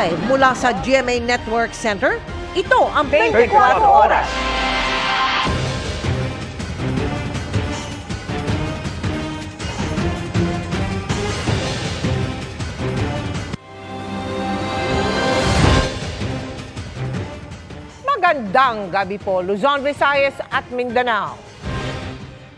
Live mula sa GMA Network Center, ito ang 24 Oras. Magandang gabi po, Luzon, Visayas at Mindanao.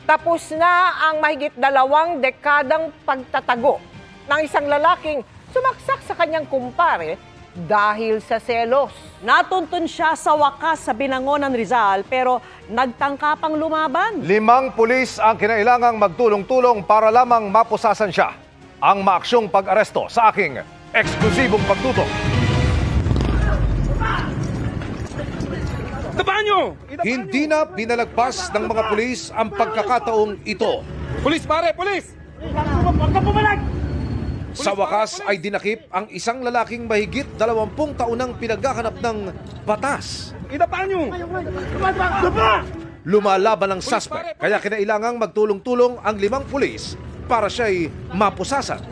Tapos na ang mahigit 2 dekadang pagtatago ng isang lalaking sumaksak sa kanyang kumpare dahil sa selos. Natuntun siya sa wakas sa Binangonan, Rizal, pero nagtangka pang lumaban. 5 pulis ang kinailangang magtulong-tulong para lamang mapusasan siya. Ang maaksyong pag-aresto sa aking eksklusibong pagtutok. Hindi na pinalagpas ng mga pulis ang pagkakataong ito. Pulis, pare! Pulis! Sa wakas ay dinakip ang isang lalaking mahigit 20 taonang pinaghahanap ng batas. Idapa nyo! Lumalaban ang suspect, kaya kinailangang magtulong-tulong ang 5 pulis para siya'y mapusasan.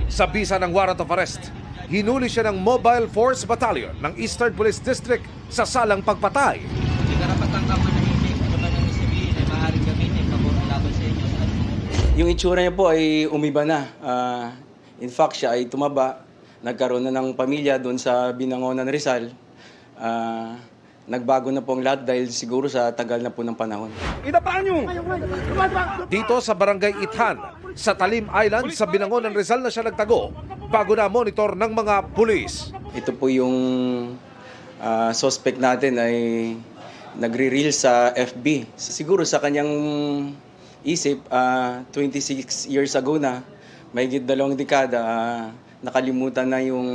Sa bisa ng warrant of arrest, hinuli siya ng Mobile Force Battalion ng Eastern Police District sa salang pagpatay. Yung itsura niya po ay umiba na. In fact, siya ay tumaba. Nagkaroon na ng pamilya doon sa Binangonan, Rizal. Nagbago na po ang lahat dahil siguro sa tagal na po ng panahon. Idapa nyo! Dito sa Barangay Ithan, sa Talim Island, sa Binangonan, Rizal na siya nagtago bago na monitor ng mga pulis. Ito po yung suspect natin ay nagre-reel sa FB. Siguro sa kanyang isip, 26 years ago na, mahigit 2 dekada, nakalimutan na yung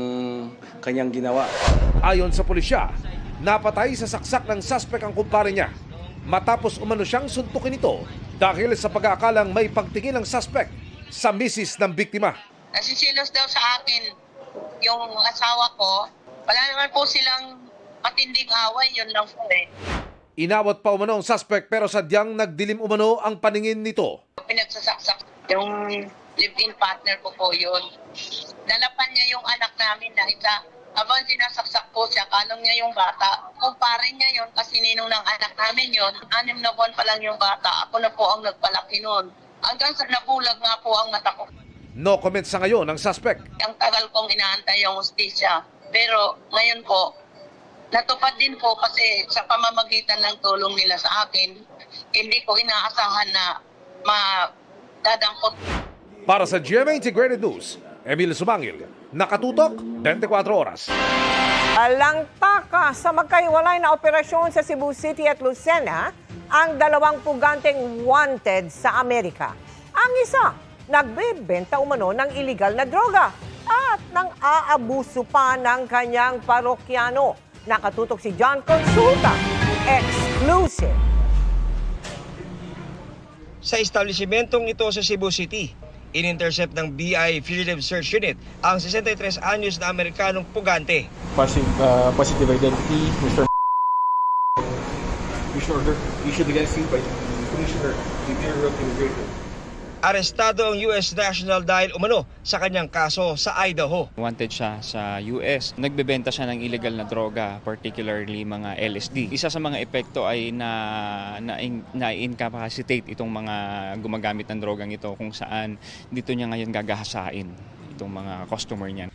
kanyang ginawa. Ayon sa pulisya, napatay sa saksak ng suspect ang kumpare niya matapos umano siyang suntukin ito dahil sa pag-aakalang may pagtingin ng suspect sa misis ng biktima. Nasisilos daw sa akin yung asawa ko. Wala naman po silang matinding away, yun lang po eh. Inawat pa umano ang suspect pero sadyang nagdilim umano ang paningin nito. Pinagsasaksak yung live-in partner ko po yun. Nalapan niya yung anak namin na isa. Habang sinasaksak po siya, kalong niya yung bata. Kumpare niya yun kasi ninong ng anak namin yun. 6 na buwan pa lang yung bata. Ako na po ang nagpalaki nun. Hanggang sa nabulag nga po ang mata ko. No comment sa ngayon ang suspect. Ang tagal kong inaantay yung hustisya. Pero ngayon po, natupad din po kasi sa pamamagitan ng tulong nila sa akin, hindi ko inaasahan na madadampot. Para sa GMA Integrated News, Emil Sumangil, nakatutok 24 Oras. Alang taka sa magkaiwalay na operasyon sa Cebu City at Lucena ang 2 puganteng wanted sa Amerika. Ang isa, nagbebenta umano ng iligal na droga at nang aabuso pa ng kanyang parokyano. Nakatutok si John Consulta, exclusive. Sa establishmentong ito sa Cebu City, in-intercept ng BI Fugitive Search Unit ang 63 anyos na Amerikanong pugante. Positive identity, Mr. Issued against you by Commissioner Bureau of Immigration. Arestado ang US national dahil umano sa kanyang kaso sa Idaho. Wanted siya sa US. Nagbebenta siya ng illegal na droga, particularly mga LSD. Isa sa mga epekto ay na-incapacitate itong mga gumagamit ng drogang ito kung saan dito niya ngayon gagahasain itong mga customer niya.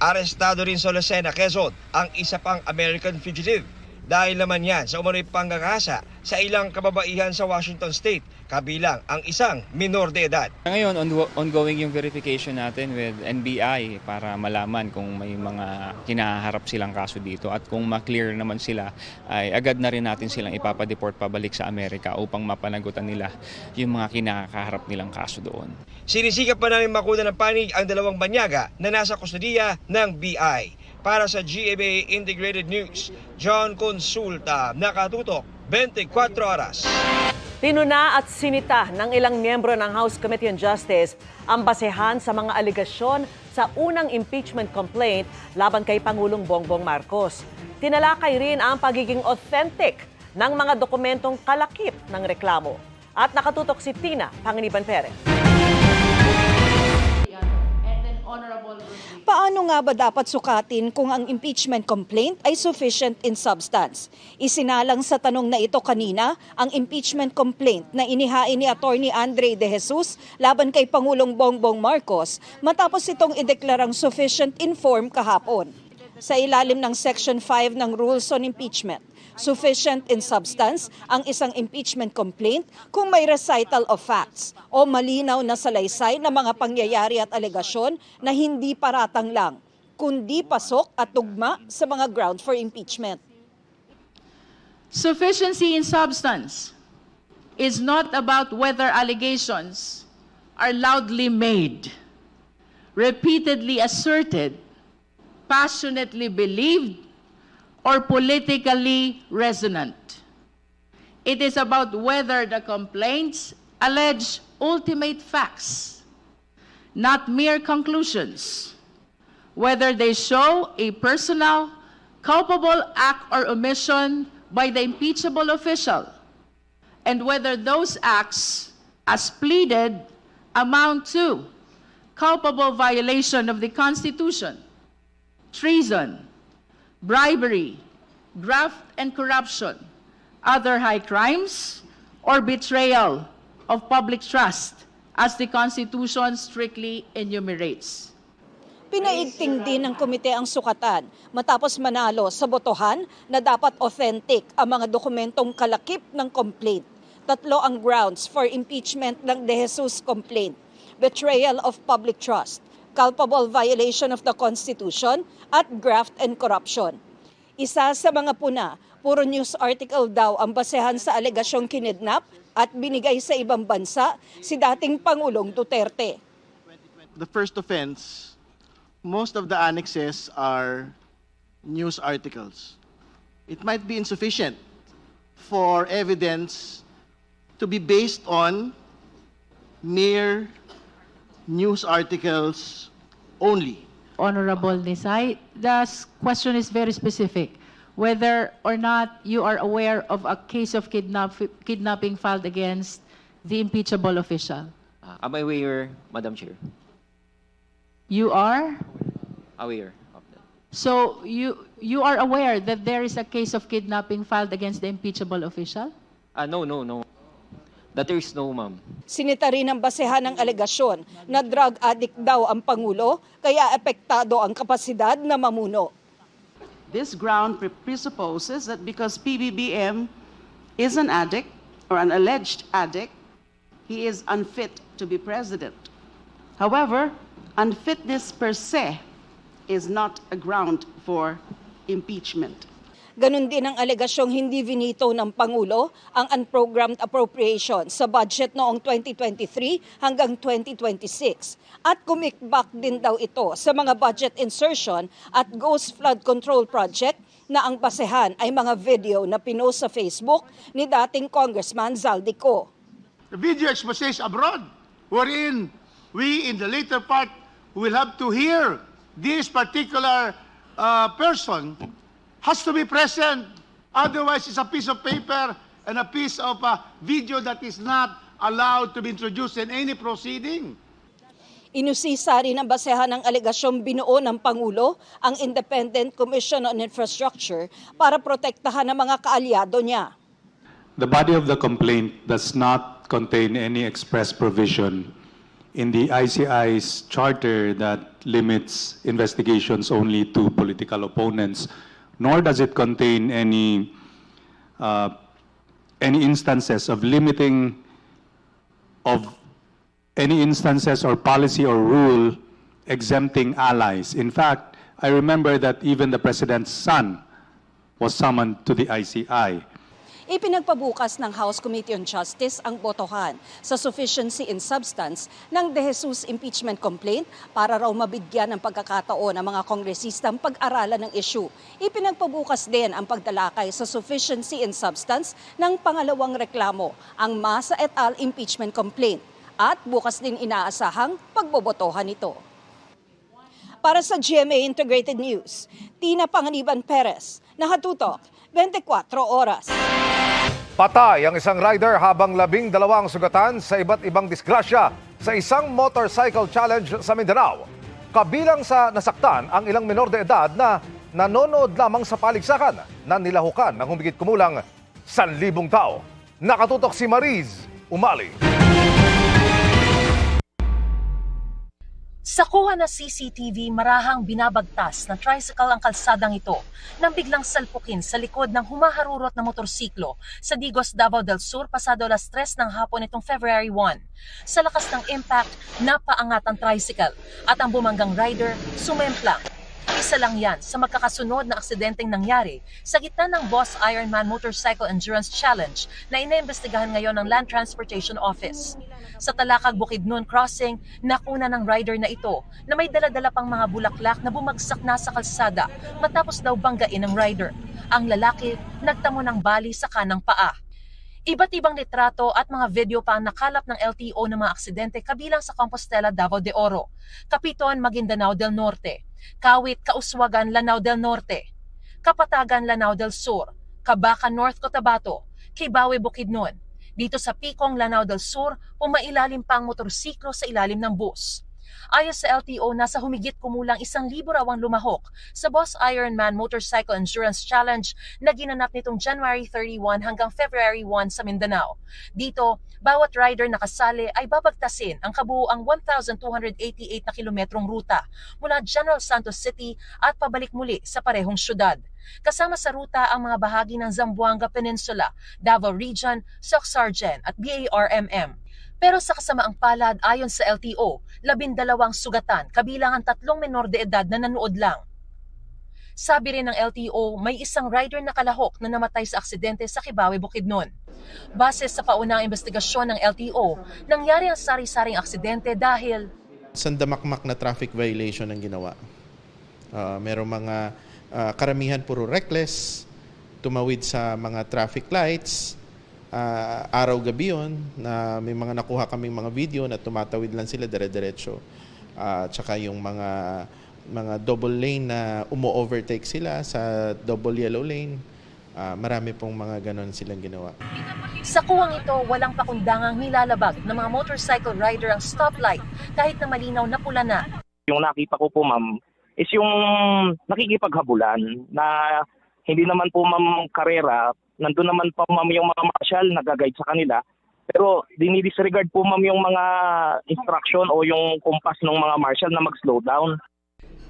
Arestado rin sa Lucena, Quezon ang isa pang American fugitive. Dahil naman yan sa umano'y panggagahasa sa ilang kababaihan sa Washington State, kabilang ang isang minor de edad. Ngayon, ongoing yung verification natin with NBI para malaman kung may mga kinaharap silang kaso dito at kung ma-clear naman sila, ay agad na rin natin silang ipapadeport pabalik sa Amerika upang mapanagutan nila yung mga kinakaharap nilang kaso doon. Sinisikap pa namin makuha ng panig ang 2 banyaga na nasa kustudiya ng BI. Para sa GMA Integrated News, John Consulta, nakatutok 24 Oras. Tinuna at sinita ng ilang miyembro ng House Committee on Justice ang basehan sa mga aligasyon sa unang impeachment complaint laban kay Pangulong Bongbong Marcos. Tinalakay rin ang pagiging authentic ng mga dokumentong kalakip ng reklamo. At nakatutok si Tina Panginiban Perez. Paano nga ba dapat sukatin kung ang impeachment complaint ay sufficient in substance? Isinalang sa tanong na ito kanina ang impeachment complaint na inihain ni Attorney Andre De Jesus laban kay Pangulong Bongbong Marcos matapos itong ideklarang sufficient in form kahapon. Sa ilalim ng Section 5 ng Rules on Impeachment, sufficient in substance ang isang impeachment complaint kung may recital of facts o malinaw na salaysay na mga pangyayari at alegasyon na hindi paratang lang, kundi pasok at tugma sa mga grounds for impeachment. Sufficiency in substance is not about whether allegations are loudly made, repeatedly asserted, passionately believed, or politically resonant. It is about whether the complaints allege ultimate facts, not mere conclusions, whether they show a personal, culpable act or omission by the impeachable official, and whether those acts, as pleaded, amount to culpable violation of the Constitution, treason, bribery, graft and corruption, other high crimes, or betrayal of public trust, as the Constitution strictly enumerates. Pinaigting din ng komite ang sukatan matapos manalo sa botohan na dapat authentic ang mga dokumentong kalakip ng complaint. Tatlo ang grounds for impeachment ng De Jesus complaint: betrayal of public trust, culpable violation of the Constitution, at graft and corruption. Isa sa mga puna, puro news article daw ang basehan sa alegasyong kinidnap at binigay sa ibang bansa si dating Pangulong Duterte. The first offense, most of the annexes are news articles. It might be insufficient for evidence to be based on mere news articles only. Honorable Nisay, the question is very specific. Whether or not you are aware of a case of kidnapping filed against the impeachable official. Am I aware, Madam Chair? You are? Aware of that. So you are aware that there is a case of kidnapping filed against the impeachable official? No. That there is no, ma'am. Sinita rin ang basehan ng alegasyon na drug addict daw ang Pangulo, kaya epektado ang kapasidad na mamuno. This ground presupposes that because PBBM is an addict or an alleged addict, he is unfit to be president. However, unfitness per se is not a ground for impeachment. Ganon din ang alegasyong hindi vinito ng Pangulo ang unprogrammed appropriation sa budget noong 2023 hanggang 2026. At kumikbak din daw ito sa mga budget insertion at ghost flood control project na ang basehan ay mga video na pinost sa Facebook ni dating Congressman Zaldico. The video exposes abroad, wherein we in the later part will have to hear this particular person has to be present. Otherwise, it's a piece of paper and a piece of video that is not allowed to be introduced in any proceeding. Inusisa rin ang basehan ng alegasyong binuo ng Pangulo ang Independent Commission on Infrastructure para protektahan ang mga kaalyado niya. The body of the complaint does not contain any express provision in the ICI's charter that limits investigations only to political opponents, nor does it contain any instances of limiting of any instances or policy or rule exempting allies. In fact, I remember that even the president's son was summoned to the ICI. Ipinagpabukas ng House Committee on Justice ang botohan sa sufficiency in substance ng De Jesus impeachment complaint para raw mabigyan ng pagkakataon ang mga kongresistang pag-aralan ng issue. Ipinagpabukas din ang pagtalakay sa sufficiency in substance ng pangalawang reklamo, ang Masa et al. Impeachment complaint. At bukas din inaasahang pagbobotohan ito. Para sa GMA Integrated News, Tina Panganiban Perez, nakatutok 24 oras. Patay ang isang rider habang 12 sugatan sa iba't ibang disgrasya sa isang motorcycle challenge sa Mindanao. Kabilang sa nasaktan ang ilang menor de edad na nanonood lamang sa paligsakan na nilahukan ng humigit kumulang 1,000 tao. Nakatutok si Mariz Umali. Sa kuha na CCTV, marahang binabagtas ng tricycle ang kalsadang ito nang biglang salpukin sa likod ng humaharurot na motorsiklo sa Digos, Davao del Sur pasado alas 3 ng hapon itong February 1. Sa lakas ng impact, napaangat ang tricycle at ang bumanggang rider sumemplang. Isa lang yan sa magkakasunod na aksidenteng nangyari sa gitna ng Boss Ironman Motorcycle Endurance Challenge na inaimbestigahan ngayon ng Land Transportation Office. Sa Talakag Bukidnon Crossing, nakuna ng rider na ito na may dala-dala pang mga bulaklak na bumagsak na sa kalsada matapos daw banggain ng rider. Ang lalaki nagtamo ng bali sa kanang paa. Iba't ibang litrato at mga video pa ang nakalap ng LTO ng mga aksidente kabilang sa Compostela, Davao de Oro, Capiton, Maguindanao del Norte, Kawit, Kauswagan, Lanao del Norte, Kapatagan, Lanao del Sur, Cabacan, North Cotabato, Kibawe, Bukidnon. Dito sa Picong, Lanao del Sur, pumailalim pa ang motorsiklo sa ilalim ng bus. Ayon sa LTO, nasa humigit kumulang 1,000 raw ang lumahok sa Boss Ironman Motorcycle Endurance Challenge na ginanap nitong January 31 hanggang February 1 sa Mindanao. Dito, bawat rider na kasali ay babagtasin ang kabuuang 1,288 na kilometrong ruta mula General Santos City at pabalik muli sa parehong syudad. Kasama sa ruta ang mga bahagi ng Zamboanga Peninsula, Davao Region, Soc-Sargen at BARMM. Pero sa kasamaang palad, ayon sa LTO, 12 sugatan, kabilang ang 3 menor de edad na nanood lang. Sabi rin ng LTO, may isang rider na kalahok na namatay sa aksidente sa Kibawe, Bukidnon. Base sa paunang investigasyon ng LTO, nangyari ang sari-saring aksidente dahil sandamakmak na traffic violation ang ginawa. Merong mga karamihan puro reckless, tumawid sa mga traffic lights, araw-gabi yun, na may mga nakuha kaming mga video na tumatawid lang sila dire-diretso. Tsaka yung mga double lane na umo-overtake sila sa double yellow lane. Marami pong mga ganon silang ginawa. Sa kuwang ito, walang pakundangang nilalabag ng mga motorcycle rider ang stoplight kahit na malinaw na pula na. Yung nakita ko po ma'am is yung nakikipaghabulan na hindi naman po ma'am karera. Nandun naman pa ma'am yung mga marshal nag-guide sa kanila. Pero dinidisregard po ma'am yung mga instruction o yung kumpas ng mga marshal na mag-slow down.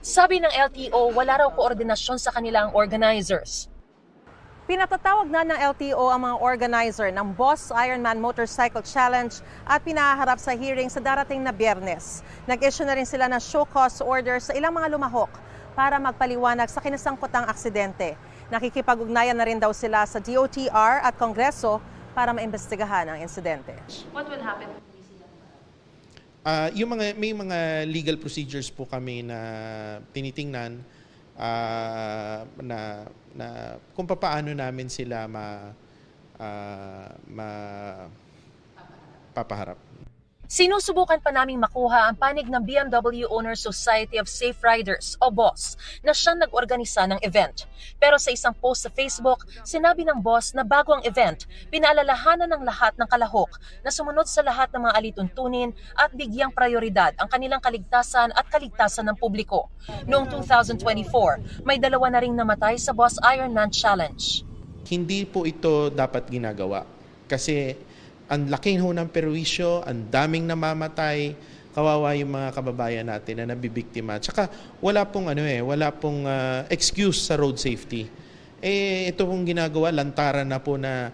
Sabi ng LTO, wala raw koordinasyon sa kanilang organizers. Pinatatawag na ng LTO ang mga organizer ng Boss Ironman Motorcycle Challenge at pinaharap sa hearing sa darating na Biyernes. Nag-issue na rin sila ng show cause order sa ilang mga lumahok para magpaliwanag sa kinasangkutang aksidente. Nakikipag-ugnayan na rin daw sila sa DOTR at Kongreso para maimbestigahan ang insidente. What will happen? May mga legal procedures po kami na tinitingnan na kung paano namin sila papaharap. Sinusubukan pa naming makuha ang panig ng BMW Owners Society of Safe Riders o BOSS na siyang nag-organisa ng event. Pero sa isang post sa Facebook, sinabi ng BOSS na bago ang event, pinaalalahanan ng lahat ng kalahok na sumunod sa lahat ng mga alituntunin at bigyang prioridad ang kanilang kaligtasan at kaligtasan ng publiko. Noong 2024, may 2 na ring namatay sa Boss Ironman Challenge. Hindi po ito dapat ginagawa kasi ang laking ho ng perwisyo, ang daming namamatay, kawawa yung mga kababayan natin na nabibiktima. Tsaka wala pong excuse sa road safety. Ito pong ginagawa, lantaran na po na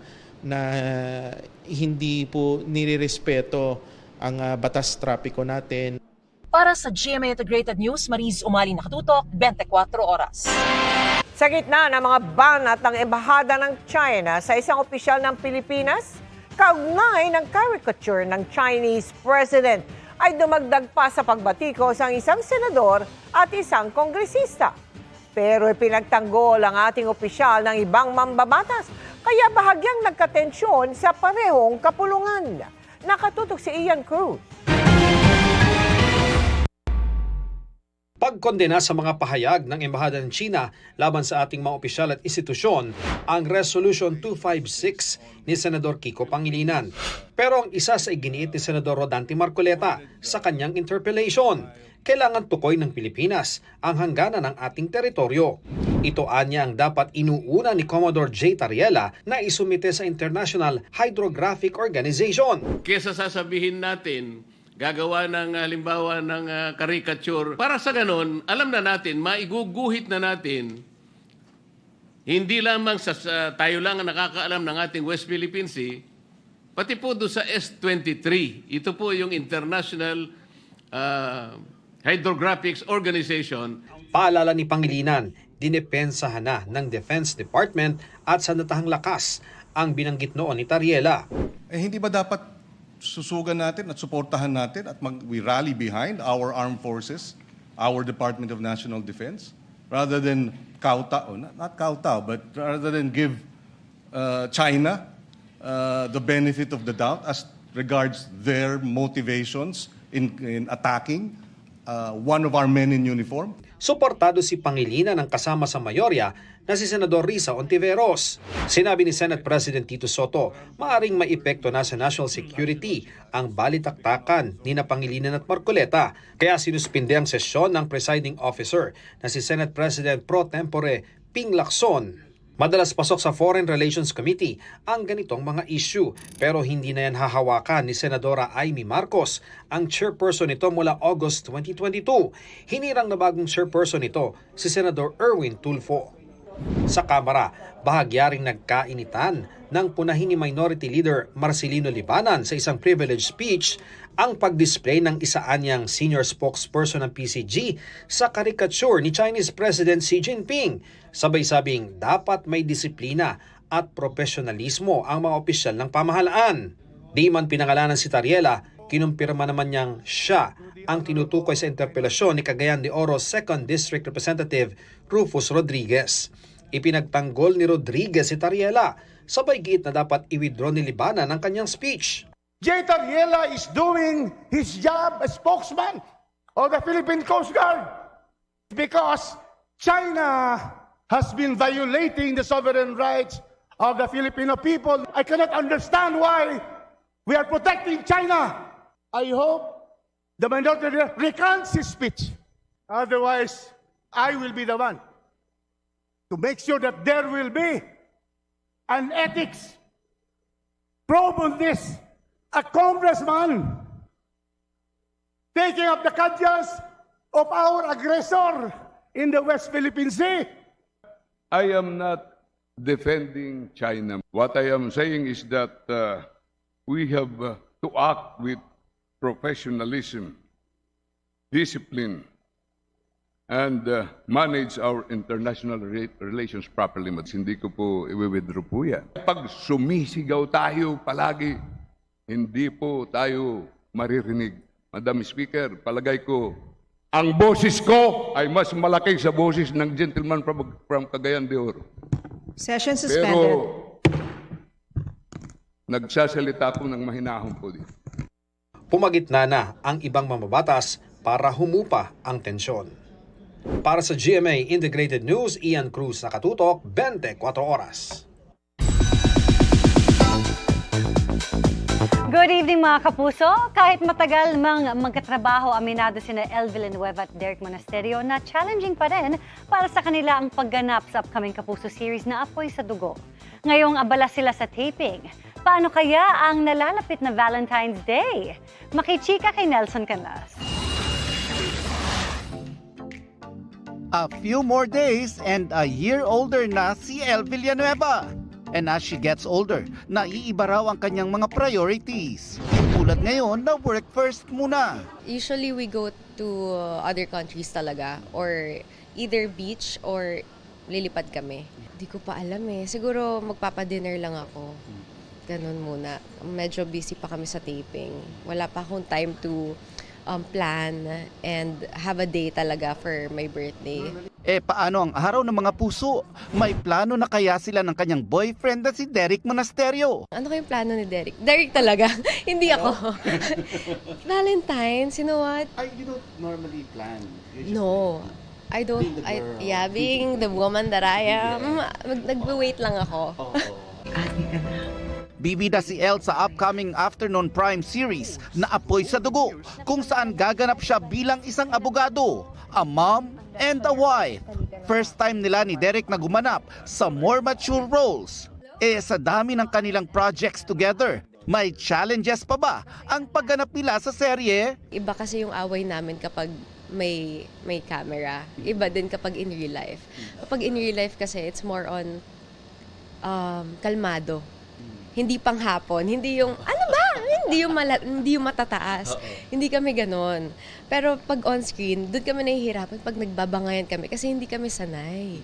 hindi po nirerespeto ang batas trapiko natin. Para sa GMA Integrated News, Mariz Umali, nakatutok, 24 oras. Sa gitna ng mga banat ng Embahada ng China sa isang opisyal ng Pilipinas, kaugnay ng caricature ng Chinese President ay dumagdag pa sa pagbatikos ang isang senador at isang kongresista. Pero pinagtanggol ang ating opisyal ng ibang mambabatas, kaya bahagyang nagkatensyon sa parehong kapulungan. Nakatutok si Ian Cruz. Pagkondena sa mga pahayag ng Embahada ng China laban sa ating mga opisyal at institusyon ang Resolution 256 ni Senador Kiko Pangilinan. Pero ang isa sa iginiit ni Senador Rodante Marcoleta sa kanyang interpellation, kailangan tukoy ng Pilipinas ang hangganan ng ating teritoryo. Ito anya ang dapat inuuna ni Commodore J. Tariela na isumite sa International Hydrographic Organization. Kesa sasabihin natin, gagawa ng halimbawa ng caricature, para sa ganon, alam na natin, maiguguhit na natin, hindi lamang tayo lang ang nakakaalam ng ating West Philippine Sea, pati po doon sa S-23. Ito po yung International Hydrographic Organization. Paalala ni Pangilinan, dinepensahan na ng Defense Department at sa natahang lakas ang binanggit noon ni Tariela. Hindi ba dapat susugan natin at suportahan natin at we rally behind our armed forces, our Department of National Defense, rather than kowtow, not kowtow, but rather than give China the benefit of the doubt as regards their motivations in attacking one of our men in uniform? Suportado si Pangilinan ng kasama sa mayorya na si Senador Risa Ontiveros. Sinabi ni Senate President Tito Soto, maaring may epekto na sa national security ang balitaktakan ni na Pangilinan at Marcoleta. Kaya sinuspinde ang sesyon ng presiding officer na si Senate President Pro Tempore Ping Lacson. Madalas pasok sa Foreign Relations Committee ang ganitong mga issue pero hindi na yan hahawakan ni Senadora Amy Marcos, ang chairperson nito mula August 2022. Hinirang na bagong chairperson nito si Senador Erwin Tulfo. Sa Kamara, bahagyaring nagkainitan ng punahin ni Minority Leader Marcelino Libanan sa isang privilege speech ang pag-display ng isaanyang senior spokesperson ng PCG sa caricature ni Chinese President Xi Jinping. Sabay sabing dapat may disiplina at profesionalismo ang mga opisyal ng pamahalaan. Di man pinangalanan si Tariela, kinumpirma naman niyang siya ang tinutukoy sa interpelasyon ni Cagayan de Oro 2nd District Representative Rufus Rodriguez. Ipinagtanggol ni Rodriguez si Tariela, sabay giit na dapat i-withdraw ni Libanan ang kanyang speech. J. Tariela is doing his job as spokesman of the Philippine Coast Guard because China has been violating the sovereign rights of the Filipino people. I cannot understand why we are protecting China. I hope the Minority Leader recants his speech. Otherwise, I will be the one to make sure that there will be an ethics probe on this. A congressman taking up the cudgels of our aggressor in the West Philippine Sea. I am not defending China. What I am saying is that we have to act with professionalism, discipline, and manage our international relations properly. Hindi ko po i-withdraw po yan. Pag sumisigaw tayo palagi, hindi po tayo maririnig. Madam Speaker, palagay ko, ang boses ko ay mas malaki sa boses ng gentleman from Cagayan de Oro. Session suspended. Pero, nagsasalita po ng mahinahon po dito. Pumagitna na ang ibang mamabatas para humupa ang tensyon. Para sa GMA Integrated News, Ian Cruz, nakatutok, 24 oras. Good evening mga kapuso. Kahit matagal mang magkatrabaho, aminado sina El Villanueva at Derek Monasterio na challenging pa rin para sa kanila ang pagganap sa upcoming Kapuso series na Apoy sa Dugo. Ngayong abala sila sa taping. Paano kaya ang nalalapit na Valentine's Day? Makichika kay Nelson Canlas. A few more days and a year older na si El Villanueva. And as she gets older, naiiba raw ang kanyang mga priorities. Tulad ngayon na work first muna. Usually we go to other countries talaga or either beach or lilipad kami. Di ko pa alam eh. Siguro magpapa-dinner lang ako. Ganun muna. Medyo busy pa kami sa taping. Wala pa akong time to plan and have a day talaga for my birthday. Paano ang araw ng mga puso? May plano na kaya sila ng kanyang boyfriend na si Derek Monasterio? Ano kayong plano ni Derek? Derek talaga. Hindi ako. Valentine's, you know what? You don't normally plan. No. I don't. Being the woman that I am, nagbe-wait lang ako. Ate ka na. Bibida si El sa upcoming afternoon prime series na Apoy sa Dugo, kung saan gaganap siya bilang isang abogado, a mom and a wife. First time nila ni Derek na gumanap sa more mature roles. Sa dami ng kanilang projects together, may challenges pa ba ang pagganap nila sa serye? Iba kasi yung away namin kapag may camera. Iba din kapag in real life. Kapag in real life kasi, it's more on kalmado. Hindi panghapon, hindi yung, ano ba? Hindi yung matataas. Hindi kami ganon. Pero pag on-screen, doon kami nahihirapan pag nagbabangayan kami kasi hindi kami sanay.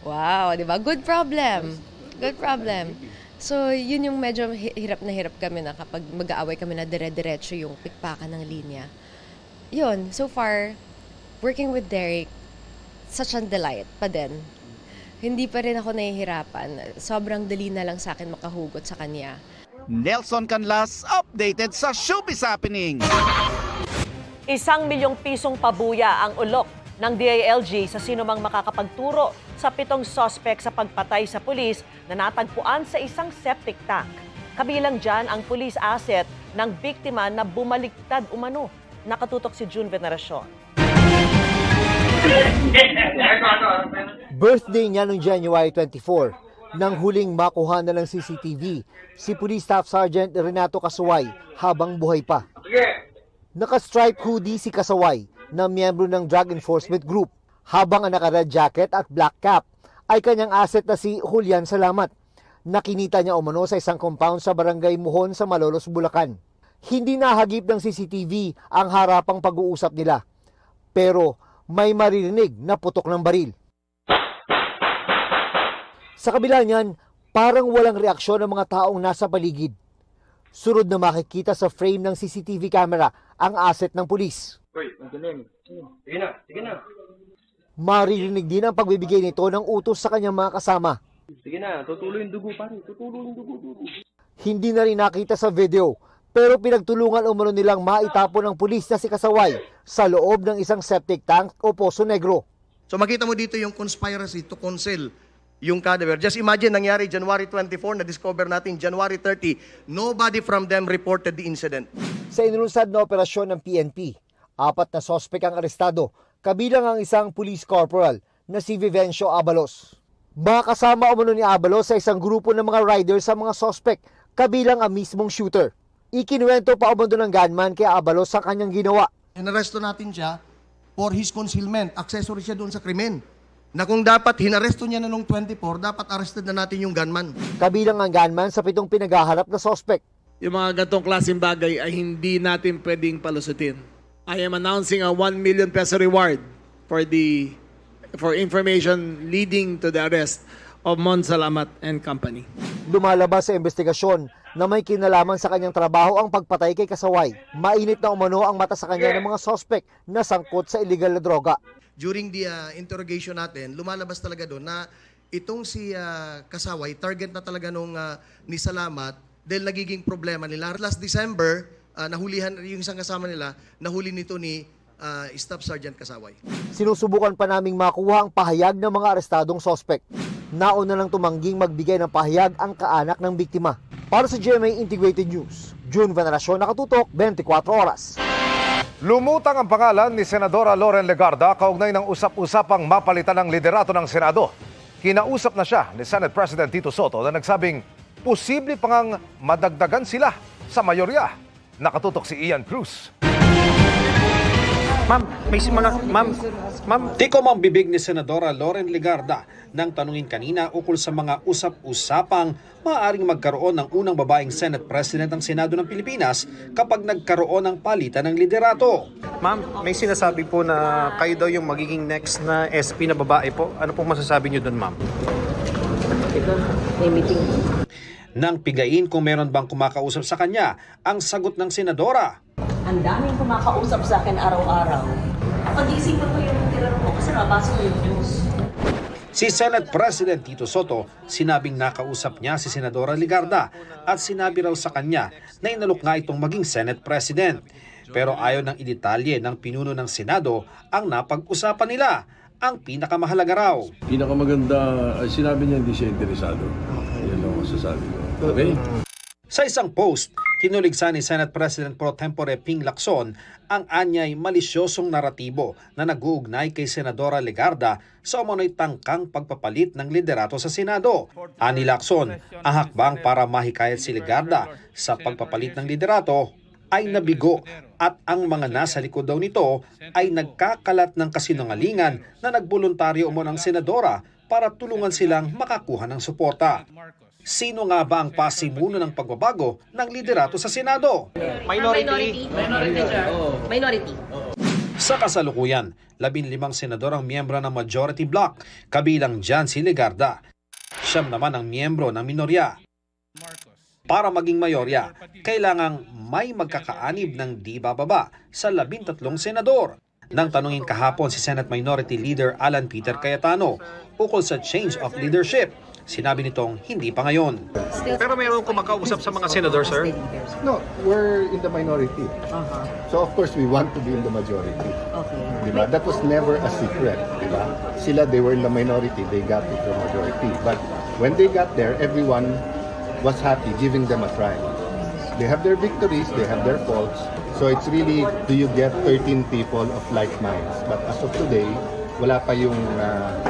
Wow, di ba? Good problem. Good problem. So, yun yung medyo hirap kami na kapag mag-aaway kami na dire-diretso yung pikpakan ng linya. Yun, so far, working with Derek, such a delight pa din. Hindi pa rin ako nahihirapan. Sobrang dali na lang sa akin makahugot sa kanya. Nelson Canlas, updated sa Showbiz Happenings. 1 milyong pisong pabuya ang ulok ng DILG sa sinumang makakapagturo sa 7 suspect sa pagpatay sa pulis na natagpuan sa isang septic tank. Kabilang dyan ang police asset ng biktima na bumaliktad umano. Nakatutok si June Veneracion. Birthday niya noong January 24. Nang huling makuha na ng CCTV, si Police Staff Sergeant Renato Kasaway habang buhay pa. Naka-stripe hoodie si Kasaway na miyembro ng Drug Enforcement Group, habang ang naka-red jacket at black cap ay kanyang asset na si Julian Salamat. Nakinita niya umano sa isang compound sa Barangay Muhon sa Malolos, Bulacan. Hindi nahagip ng CCTV ang harapang pag-uusap nila, pero may maririnig na putok ng baril. Sa kabila niyan, parang walang reaksyon ng mga taong nasa paligid. Sunod na makikita sa frame ng CCTV camera ang asset ng pulis. Sige na. Maririnig din ang pagbibigay nito ng utos sa kanyang mga kasama. Sige na, tutuloy yung dugo pare, tutuloy yung dugo. Hindi na rin nakita sa video, pero pinagtulungan umano nilang maitapon ng pulis na si Kasaway sa loob ng isang septic tank o Poso Negro. So makita mo dito yung conspiracy to conceal yung cadaver. Just imagine, nangyari January 24, na-discover natin January 30. Nobody from them reported the incident. Sa inulunsad na operasyon ng PNP, 4 na sospek ang arestado, kabilang ang isang police corporal na si Vivencio Abalos. Mga kasama umano ni Abalos sa isang grupo ng mga riders sa mga sospek, kabilang ang mismong shooter. Ikinuwento pa umano ng gunman kay Abalos sa kanyang ginawa. Inaresto natin siya for his concealment. Accessory siya doon sa krimen. Na kung dapat hinaresto niya na nung 24, dapat arrested na natin yung gunman. Kabilang ang gunman sa 7 pinaghaharap na sospek. Yung mga gantong klaseng bagay ay hindi natin pwedeng palusutin. I am announcing a 1 million peso reward for information leading to the arrest of Mon Salamat and Company. Lumalabas sa investigasyon na may kinalaman sa kanyang trabaho ang pagpatay kay Kasaway. Mainit na umano ang mata sa kanya ng mga sospek na sangkot sa illegal na droga. During the interrogation natin, lumalabas talaga doon na itong si Kasaway, target na talaga nung ni Salamat dahil nagiging problema nila. Last December, nahulihan yung isang kasama nila, nahuli nito ni Staff Sergeant Kasaway. Sinusubukan pa naming makuha ang pahayag ng mga arestadong sospek. Nauna lang tumangging magbigay ng pahayag ang kaanak ng biktima. Para sa GMA Integrated News, June Veneracion, nakatutok, 24 oras. Lumutang ang pangalan ni Senadora Loren Legarda kaugnay ng usap-usapang mapalitan ng liderato ng Senado. Kinausap na siya ni Senate President Tito Soto na nagsabing posible pang madagdagan sila sa mayorya. Nakatutok si Ian Cruz. Tikom ang bibig ni Senadora Loren Legarda nang tanungin kanina ukol sa mga usap-usapang maaaring magkaroon ng unang babaeng Senate President ng Senado ng Pilipinas kapag nagkaroon ng palitan ng liderato. Ma'am, may sinasabi po na kayo daw yung magiging next na SP na babae po. Ano pong masasabi niyo doon, ma'am? May meeting. Nang pigain kung meron bang kumakausap sa kanya, ang sagot ng senadora. Ang daming kumakausap sa akin araw-araw. Pag-iisipan ko yung tinanong mo kasi nabasa ko yung news. Si Senate President Tito Soto, sinabing nakausap niya si Senadora Legarda at sinabi raw sa kanya na inalok nga itong maging Senate President. Pero ayaw ng idetalye ng pinuno ng Senado ang napag-usapan nila. Ang pinakamahalaga raw. Pinakamaganda, sinabi niya hindi siya interesado. Yan lang ang masasabi ko. Okay? Sa isang post, tinuligsa ni Senate President Pro Tempore Ping Lacson ang anyay malisyosong naratibo na nag-uugnay kay Senadora Legarda sa umano'y tangkang pagpapalit ng liderato sa Senado. Ani Lacson, ang hakbang para mahikayat si Legarda sa pagpapalit ng liderato ay nabigo at ang mga nasa likod daw nito ay nagkakalat ng kasinungalingan na nagboluntaryo umano ng senadora para tulungan silang makakuha ng suporta. Sino nga ba ang pasimuno ng pagbabago ng liderato sa Senado? Minority. Sa kasalukuyan, 15 senador ang miyembro ng majority bloc, kabilang dyan si Legarda. 9 naman ang miyembro ng minorya. Para maging mayorya, kailangang may magkakaanib ng di bababa sa 13 senador. Nang tanungin kahapon si Senate Minority Leader Alan Peter Cayetano ukol sa change of leadership, sinabi nitong hindi pa ngayon. Pero mayroong kumakausap sa mga senador, sir? No, we're in the minority. So of course we want to be in the majority. Diba? That was never a secret. Diba? Sila, they were in the minority, they got to the majority. But when they got there, everyone was happy, giving them a try. They have their victories, they have their faults. So it's really, do you get 13 people of like minds? But as of today, wala pa yung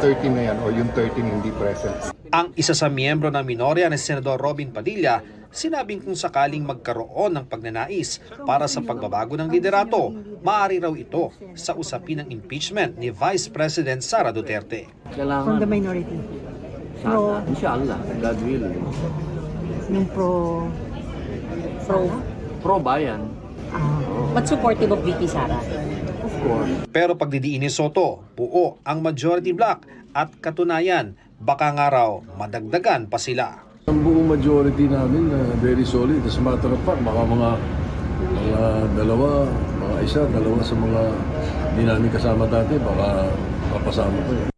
13 na yan or yung 13 hindi present. Ang isa sa miyembro ng minorya na Senador Robin Padilla, sinabing kung sakaling magkaroon ng pagnanais para sa pagbabago ng liderato, maaari raw ito sa usapin ng impeachment ni Vice President Sara Duterte. From the minority. Pro. Inshallah, God willing. Yung Pro bayan. But supportive of VP Sara. Of course. Pero pagdidiin ni Soto, buo ang majority bloc at katunayan, baka nga raw madagdagan pa sila. Ang buong majority namin very solid. As a matter of fact, mga dalawa sa mga hindi namin kasama dati, baka mapasama ko yun.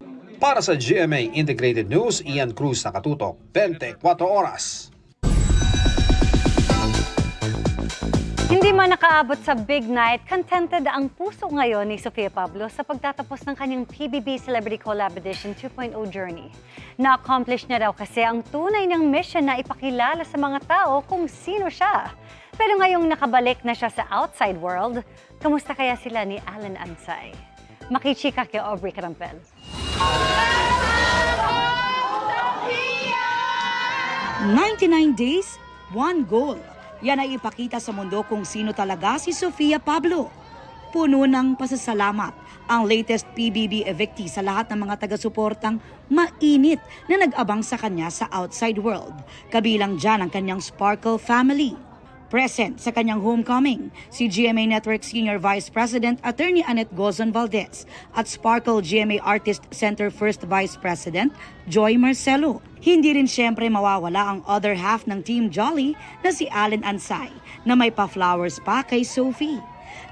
Para sa GMA Integrated News, Ian Cruz, nakatutok, 24 oras. Hindi man nakaabot sa big night, contented ang puso ngayon ni Sofia Pablo sa pagtatapos ng kanyang PBB Celebrity Collab Edition 2.0 journey. Na-accomplish na daw kasi ang tunay niyang mission na ipakilala sa mga tao kung sino siya. Pero ngayong nakabalik na siya sa outside world, kamusta kaya sila ni Alan Ansay? Makichika kay Aubrey Carampel. 99 days, 1 goal. Yan ay ipakita sa mundo kung sino talaga si Sofia Pablo. Puno ng pasasalamat ang latest PBB evictee sa lahat ng mga taga-suportang mainit na nag-abang sa kanya sa outside world. Kabilang dyan ang kanyang Sparkle family. Present sa kanyang homecoming, si GMA Network Senior Vice President Attorney Annette Gozon Valdez at Sparkle GMA Artist Center First Vice President Joy Marcelo. Hindi rin siyempre mawawala ang other half ng Team Jolly na si Alan Ansay na may pa-flowers pa kay Sophie.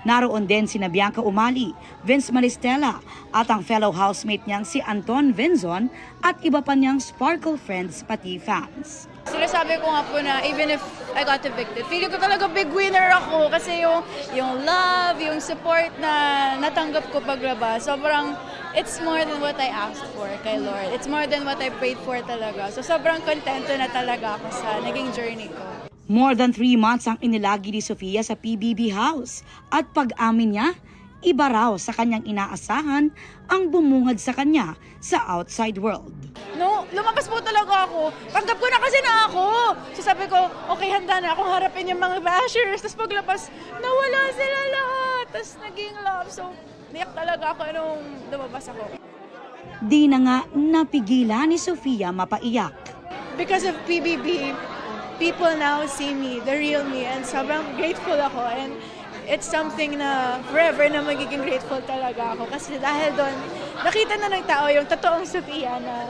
Naroon din sina Bianca Umali, Vince Maristella at ang fellow housemate niyang si Anton Venzon at iba pa niyang Sparkle friends pati fans. Sinasabi ko nga po na even if I got evicted, feeling ko talaga big winner ako kasi yung love, yung support na natanggap ko paglabas, sobrang it's more than what I asked for kay Lord. It's more than what I prayed for talaga. So sobrang kontento na talaga ako sa naging journey ko. More than 3 months ang inilagi ni Sofia sa PBB house at pag-amin niya, iba raw sa kanyang inaasahan ang bumungad sa kanya sa outside world. No, lumabas po talaga ako. Tanggap ko na kasi na ako. So sabi ko, okay, handa na akong harapin yung mga bashers. Tapos paglabas, nawala sila lahat. Tapos naging love. So niyak talaga ako nung lumabas ako. Di na nga napigilan ni Sofia mapaiyak. Because of PBB, people now see me, the real me. And sobrang grateful ako. And it's something na forever na magiging grateful talaga ako. Kasi dahil doon, nakita na ng tao yung totoong Sofia na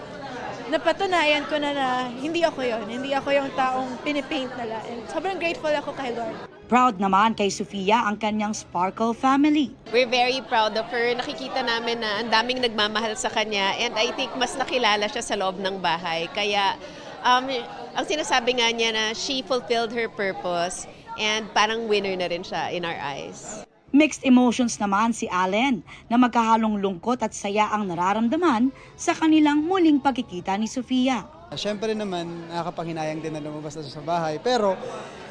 napatunayan ko na hindi ako yon, hindi ako yung taong pinipaint nila. And sobrang grateful ako kay Lord. Proud naman kay Sofia ang kanyang Sparkle family. We're very proud of her. Nakikita namin na ang daming nagmamahal sa kanya and I think mas nakilala siya sa loob ng bahay. Kaya ang sinasabi nga niya na she fulfilled her purpose and parang winner na rin siya in our eyes. Mixed emotions naman si Allen na magkahalong lungkot at saya ang nararamdaman sa kanilang muling pagkikita ni Sofia. Siyempre naman, nakakapanghinayang din na lumabas na siya sa bahay. Pero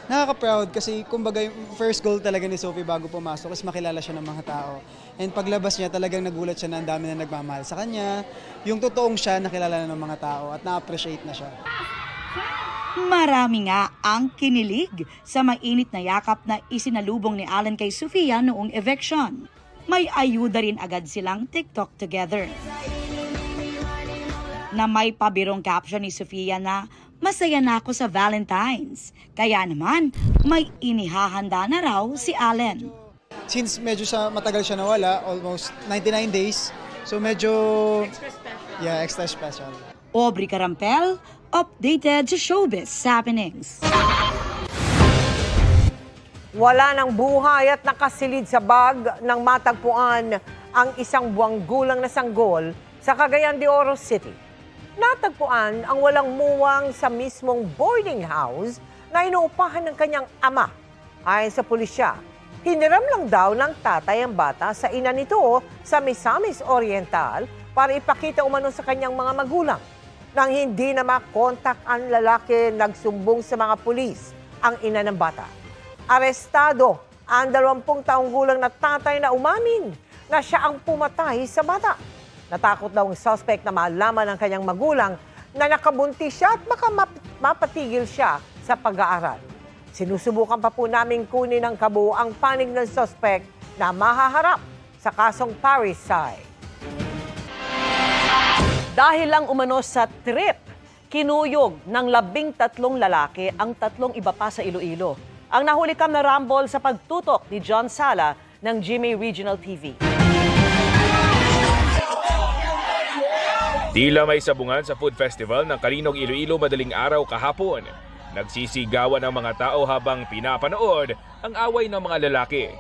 nakaka-proud kasi kumbaga yung first goal talaga ni Sophie bago pumasok is makilala siya ng mga tao. And paglabas niya talagang nagulat siya na ang dami na nagmamahal sa kanya. Yung totoong siya nakilala na ng mga tao at na-appreciate na siya. Marami nga ang kinilig sa mainit na yakap na isinalubong ni Allen kay Sofia noong eviction. May ayuda rin agad silang TikTok together. Na may pabirong caption ni Sofia na masaya na ako sa Valentine's. Kaya naman, may inihahanda na raw si Allen. Since medyo matagal siya nawala, almost 99 days, so medyo extra special. Aubrey Carampel, updated sa showbiz happenings. Wala ng buhay at nakasilid sa bag ng matagpuan ang isang buwang gulang na sanggol sa Cagayan de Oro City. Natagpuan ang walang muwang sa mismong boarding house na inuupahan ng kanyang ama. Ayon sa pulisya, hiniram lang daw ng tatay ang bata sa ina nito sa Misamis Oriental para ipakita umano sa kanyang mga magulang. Nang hindi na makontak ang lalaki, nagsumbong sa mga pulis ang ina ng bata. Arestado ang 20 taong gulang na tatay na umamin na siya ang pumatay sa bata. Natakot daw ang suspect na malaman ng kanyang magulang na nakabuntis siya at baka mapatigil siya sa pag-aaral. Sinusubukan pa po namin kunin ang kabuuang panig ng suspect na mahaharap sa kasong parricide. Dahil lang umano sa trip, kinuyog ng 13 lalaki ang 3 iba pa sa Iloilo. Ang nahulikam na rambol sa pagtutok ni John Sala ng GMA Regional TV. Tila may sabungan sa food festival ng Kalinog, Iloilo madaling araw kahapon. Nagsisigawan ang mga tao habang pinapanood ang away ng mga lalaki.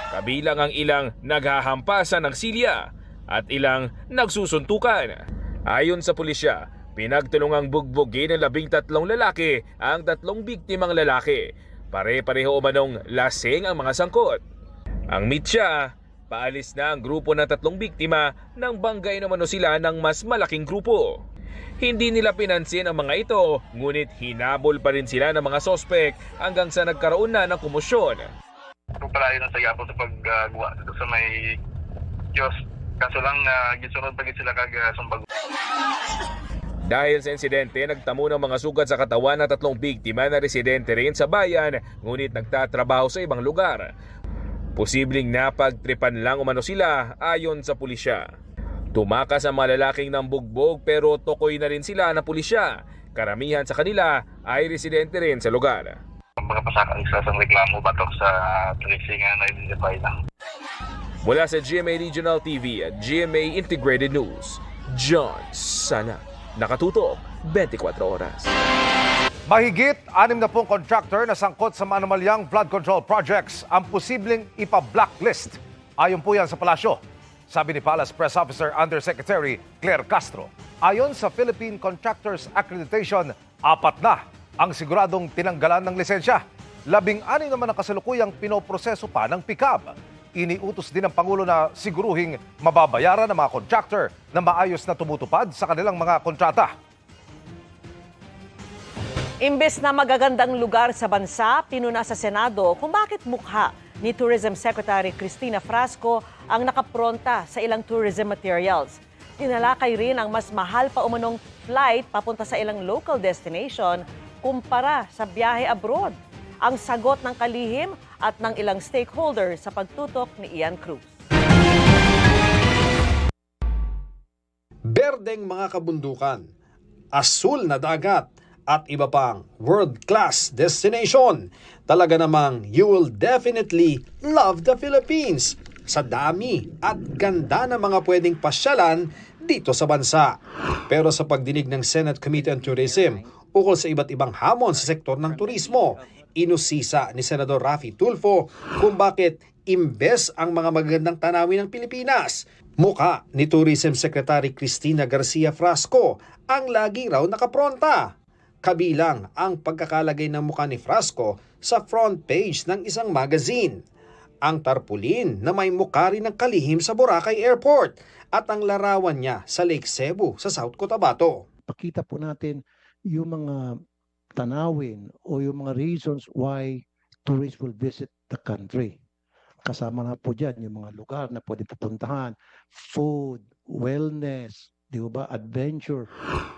Kabilang ang ilang naghahampasan ng silya at ilang nagsusuntukan. Ayon sa pulisya, pinagtulungang bugbugin ng 13 lalaki ang 3 biktimang lalaki. Pare-pareho umanong lasing ang mga sangkot. Ang mitya, paalis na ang grupo ng 3 biktima nang banggay naman sila ng mas malaking grupo. Hindi nila pinansin ang mga ito, ngunit hinabol pa rin sila ng mga sospek hanggang sa nagkaroon na ng komosyon. Palayo ng sagapon sa paggawa sa may Diyos. Kaso lang, gisunod pa sila kagasumbag. Dahil sa insidente, nagtamo ng mga sugat sa katawan ng 3 biktima na residente rin sa bayan, ngunit nagtatrabaho sa ibang lugar. Posibleng napagtripan lang umano sila ayon sa pulisya. Tumakas ang mga lalaking ng bugbog pero tukoy na rin sila ng pulisya. Karamihan sa kanila ay residente rin sa lugar. Mga pasakang isa sa reklamo batok sa tracing na identify lang. Mula sa GMA Regional TV at GMA Integrated News, John Sana. Nakatutok 24 oras. Mahigit 60 contractor na sangkot sa anomalyang flood control projects ang posibleng ipa-blacklist. Ayon po yan sa palasyo. Sabi ni Palace Press Officer Undersecretary Claire Castro, ayon sa Philippine Contractors Accreditation, 4 na ang siguradong tinanggalan ng lisensya. 16 naman ang kasalukuyang pinoproseso pa ng PICAB. Iniutos din ng Pangulo na siguruhing mababayaran ng mga contractor na maayos na tumutupad sa kanilang mga kontrata. Imbes na magagandang lugar sa bansa, pinuna sa Senado kung bakit mukha ni Tourism Secretary Cristina Frasco ang nakapronta sa ilang tourism materials. Tinalakay rin ang mas mahal pa umanong flight papunta sa ilang local destination kumpara sa biyahe abroad. Ang sagot ng kalihim at ng ilang stakeholders sa pagtutok ni Ian Cruz. Berdeng mga kabundukan, asul na dagat, at iba pang world-class destination. Talaga namang you will definitely love the Philippines sa dami at ganda ng mga pwedeng pasyalan dito sa bansa. Pero sa pagdinig ng Senate Committee on Tourism ukol sa iba't ibang hamon sa sektor ng turismo, inusisa ni Senador Raffy Tulfo kung bakit imbes ang mga magagandang tanawin ng Pilipinas, mukha ni Tourism Secretary Cristina Garcia Frasco ang lagi raw nakapronta. Kabilang ang pagkakalagay ng mukha ni Frasco sa front page ng isang magazine. ang tarpaulin na may mukha rin ng kalihim sa Boracay Airport at ang larawan niya sa Lake Cebu sa South Cotabato. Pakita po natin yung mga tanawin o yung mga reasons why tourists will visit the country. Kasama na po dyan yung mga lugar na pwede pupuntahan, food, wellness, di ba, adventure.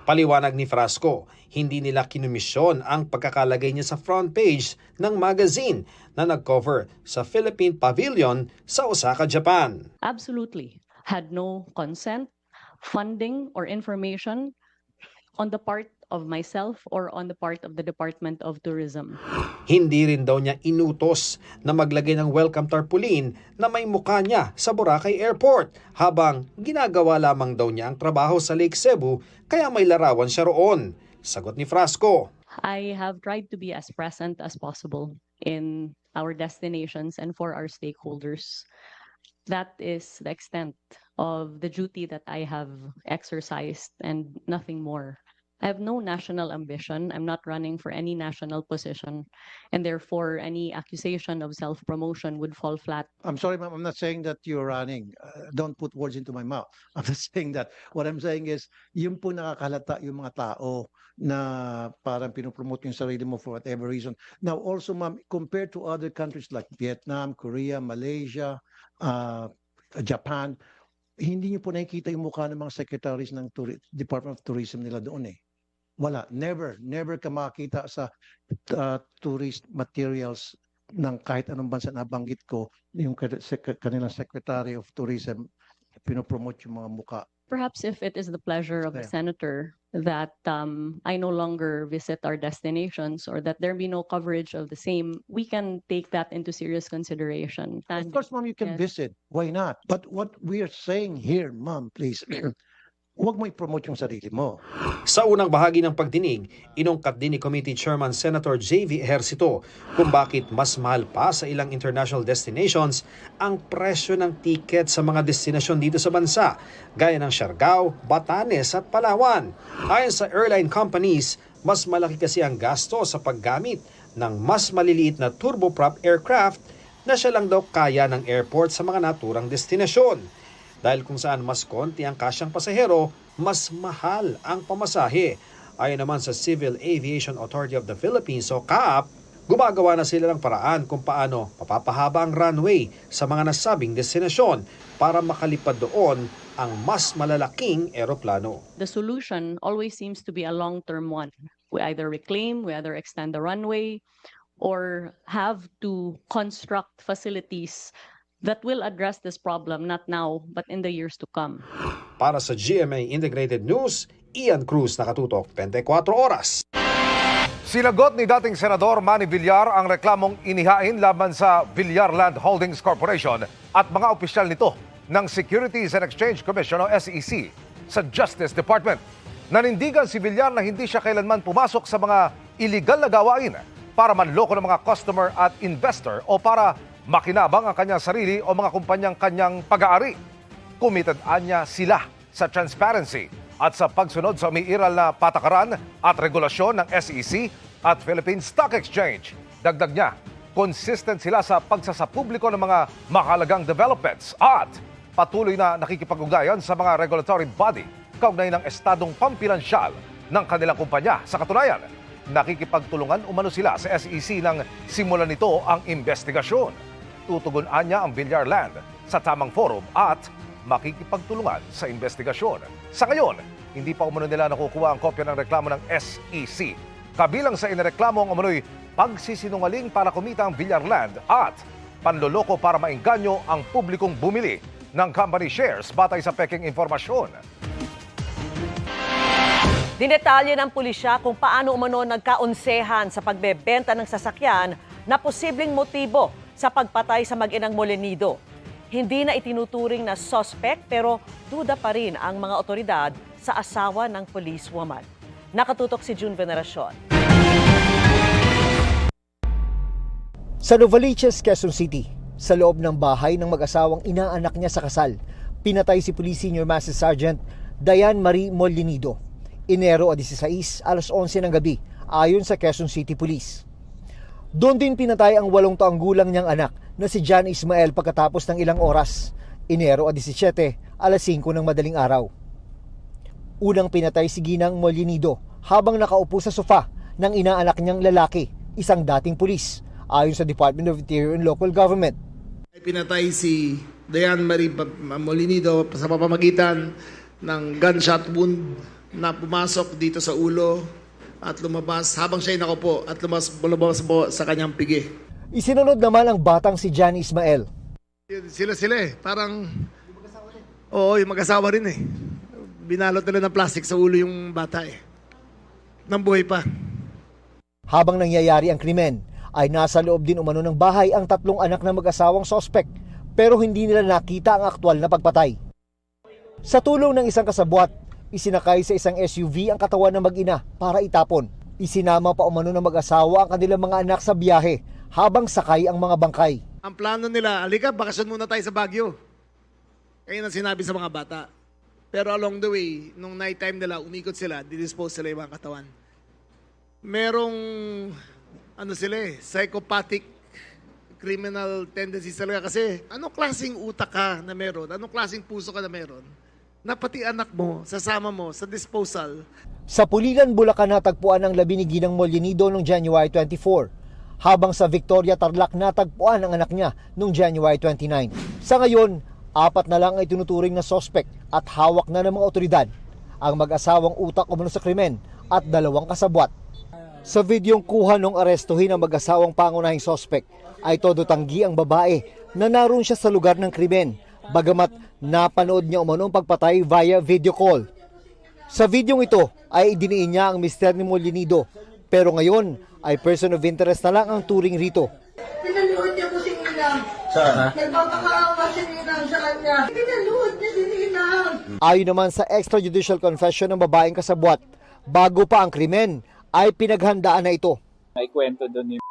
Paliwanag ni Frasco, hindi nila kinumisyon ang pagkakalagay niya sa front page ng magazine na nag-cover sa Philippine Pavilion sa Osaka, Japan. Absolutely. Had no consent, funding, or information on the part of myself or on the part of the Department of Tourism. Hindi rin daw niya inutos na maglagay ng welcome tarpaulin na may mukha niya sa Boracay Airport habang ginagawa lamang daw niya ang trabaho sa Lake Cebu kaya may larawan siya roon. Sagot ni Frasco. I have tried to be as present as possible in our destinations and for our stakeholders. That is the extent of the duty that I have exercised and nothing more. I have no national ambition. I'm not running for any national position, and therefore any accusation of self-promotion would fall flat. I'm sorry, ma'am, I'm not saying that you're running. Don't put words into my mouth. I'm not saying that. What I'm saying is, yun po nakakalata yung mga tao na parang pinopromote yung sarili mo for whatever reason. Now also, ma'am, compared to other countries like Vietnam, Korea, Malaysia, Japan, hindi niyo po nakikita yung mukha ng mga secretaries ng Department of Tourism nila doon eh. Wala, never ka makakita sa tourist materials ng kahit anong bansa na banggit ko, yung kanilang Secretary of Tourism, pinopromote yung mga mukha. Perhaps if it is the pleasure of the senator that I no longer visit our destinations or that there be no coverage of the same, we can take that into serious consideration. Of course, ma'am, you can visit. Why not? But what we are saying here, ma'am, please, huwag mo i-promote yung sarili mo. Sa unang bahagi ng pagdinig, inungkat din ni Committee Chairman Senator J.V. Ejercito kung bakit mas mahal pa sa ilang international destinations ang presyo ng tiket sa mga destinasyon dito sa bansa, gaya ng Siargao, Batanes at Palawan. Ayon sa airline companies, mas malaki kasi ang gasto sa paggamit ng mas maliliit na turboprop aircraft na siya lang daw kaya ng airport sa mga naturang destinasyon. Dahil kung saan mas konti ang kasyang pasahero, mas mahal ang pamasahe. Ayon naman sa Civil Aviation Authority of the Philippines o CAAP, gumagawa na sila ng paraan kung paano mapapahaba ang runway sa mga nasabing destinasyon para makalipad doon ang mas malalaking eroplano. The solution always seems to be a long-term one. We either reclaim, we either extend the runway, or have to construct facilities that will address this problem not now but in the years to come. Para sa GMA Integrated News, Ian Cruz, nakatutok 24 oras. Sinagot ni dating Senador Manny Villar ang reklamong inihain laban sa Villar Land Holdings Corporation at mga opisyal nito ng Securities and Exchange Commission o SEC sa Justice Department. Nanindigan si Villar na hindi siya kailanman pumasok sa mga iligal na gawain para manloko ng mga customer at investor o para makinabang ang kanyang sarili o mga kumpanyang kanyang pag-aari. Committed niya sila sa transparency at sa pagsunod sa umiiral na patakaran at regulasyon ng SEC at Philippine Stock Exchange. Dagdag niya, consistent sila sa pagsasapubliko ng mga mahalagang developments at patuloy na nakikipag-ugnayan sa mga regulatory body kaugnay ng estadong pampinansyal ng kanilang kumpanya. Sa katunayan, nakikipagtulungan umano sila sa SEC nang simulan nito ang investigasyon. Tutugunan niya ang Villar Land sa tamang forum at makikipagtulungan sa investigasyon. Sa ngayon, hindi pa umano nila nakukuha ang kopya ng reklamo ng SEC. Kabilang sa inireklamo ang umano'y pagsisinungaling para kumita ang Villar Land at panloloko para maengganyo ang publikong bumili ng company shares batay sa peking informasyon. Dinetalye ng pulisya kung paano umano nagkaunsehan sa pagbebenta ng sasakyan na posibleng motibo sa pagpatay sa mag-inang Molinido. Hindi na itinuturing na suspect pero duda pa rin ang mga otoridad sa asawa ng policewoman. Nakatutok si June Veneracion. Sa Novaliches, Quezon City, sa loob ng bahay ng mag-asawang inaanak niya sa kasal, pinatay si Police Senior Master Sergeant Diane Marie Molinido. Enero 16, alas 11 ng gabi, ayon sa Quezon City Police. Doon din pinatay ang 8 taong gulang niyang anak na si John Ismael pagkatapos ng ilang oras, Enero 17, alas 5 ng madaling araw. Unang pinatay si Ginang Molinito habang nakaupo sa sofa ng inaanak niyang lalaki, isang dating pulis, ayon sa Department of Interior and Local Government. Pinatay si Diane Marie Molinito sa pamamagitan ng gunshot wound na pumasok dito sa ulo at lumabas habang siya ay nakaupo at lumabas po sa kanyang pigi. Isinunod naman ang batang si John Ismael. Sila eh. Parang, oo, yung mag-asawa rin eh. Binalot nila ng plastic sa ulo yung bata eh. Nang buhay pa. Habang nangyayari ang krimen, ay nasa loob din umano ng bahay ang 3 anak ng mag-asawang sospek, pero hindi nila nakita ang aktwal na pagpatay. Sa tulong ng isang kasabwat, isinakay sa isang SUV ang katawan ng mag-ina para itapon. Isinama pa umano ng mag-asawa ang kanilang mga anak sa biyahe habang sakay ang mga bangkay. Ang plano nila, alika, bakasyon muna tayo sa Baguio. Kaya na sinabi sa mga bata. Pero along the way, nung night time nila, umikot sila, didispose sila yung mga katawan. Merong, psychopathic criminal tendencies talaga kasi anong klaseng utak ka na meron, anong klaseng puso ka na meron, na pati anak mo, sasama mo sa disposal. Sa Pulilan, Bulacan natagpuan ang labi ni Ginang Molinito noong January 24, habang sa Victoria, Tarlac natagpuan ang anak niya noong January 29. Sa ngayon, 4 na lang ay tinuturing na sospek at hawak na ng mga otoridad, ang mag-asawang utak umano sa krimen at 2 kasabwat. Sa videong kuha nung arestuhin ang mag-asawang pangunahing sospek, ay todo tanggi ang babae na naroon siya sa lugar ng krimen, bagamat napanood niya umano ang pagpatay via video call. Sa videong ito ay idiniin niya ang mister ni Molinito, pero ngayon ay person of interest na lang ang turing rito. Pinaluhod niya po si Ninang. Saan? Nagpapakaawa si Ninang sa kanya. Pinaluhod niya si Ninang. Ayon naman sa extrajudicial confession ng babaeng kasabwat, bago pa ang krimen ay pinaghandaan na ito. May kwento doon yung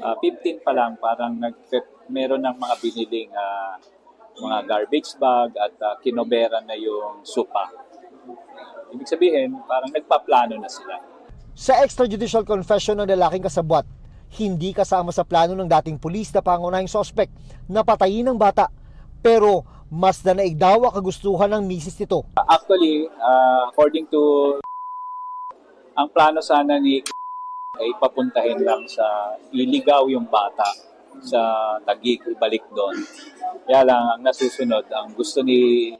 15 pa lang, parang meron ng mga biniling mga garbage bag at kinobera na yung supa. Ibig sabihin, parang nagpaplano na sila. Sa extrajudicial confession ng lalaking kasabwat, hindi kasama sa plano ng dating pulis na pangunahing sospek na patayin ng bata, pero mas na naigdaw ang kagustuhan ng misis nito. Actually, according to ang plano sana ni ay papuntahin lang sa iligaw yung bata sa Taguig, ibalik doon. Kaya lang, ang nasusunod, ang gusto ni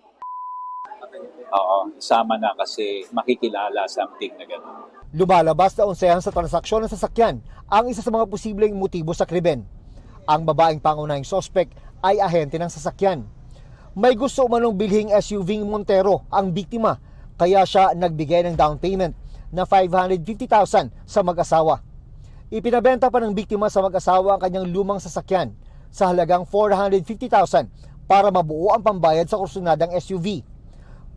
isama na kasi makikilala something na gano'n. Lumalabas na unsayan sa transaksyon ng sasakyan ang isa sa mga posibleng motibo sa krimen. Ang babaeng pangunahing sospek ay ahente ng sasakyan. May gusto umanong bilhing SUV Montero ang biktima, kaya siya nagbigay ng down payment na 550,000 sa mag-asawa. Ipinabenta pa ng biktima sa mag-asawa ang kanyang lumang sasakyan sa halagang 450,000 para mabuo ang pambayad sa kursunadang SUV.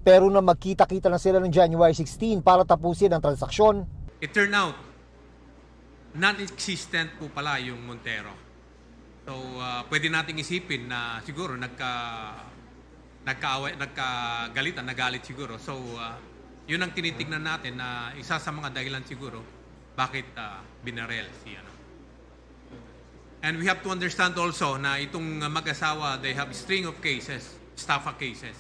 Pero nang magkita-kita na sila noong January 16 para tapusin ang transaksyon, it turned out non-existent po pala yung Montero. So, pwede nating isipin na siguro nagalit siguro. So, yun ang tinitignan natin na isa sa mga dahilan siguro bakit binarel si ano. And we have to understand also na itong mag-asawa, they have a string of cases, estafa cases.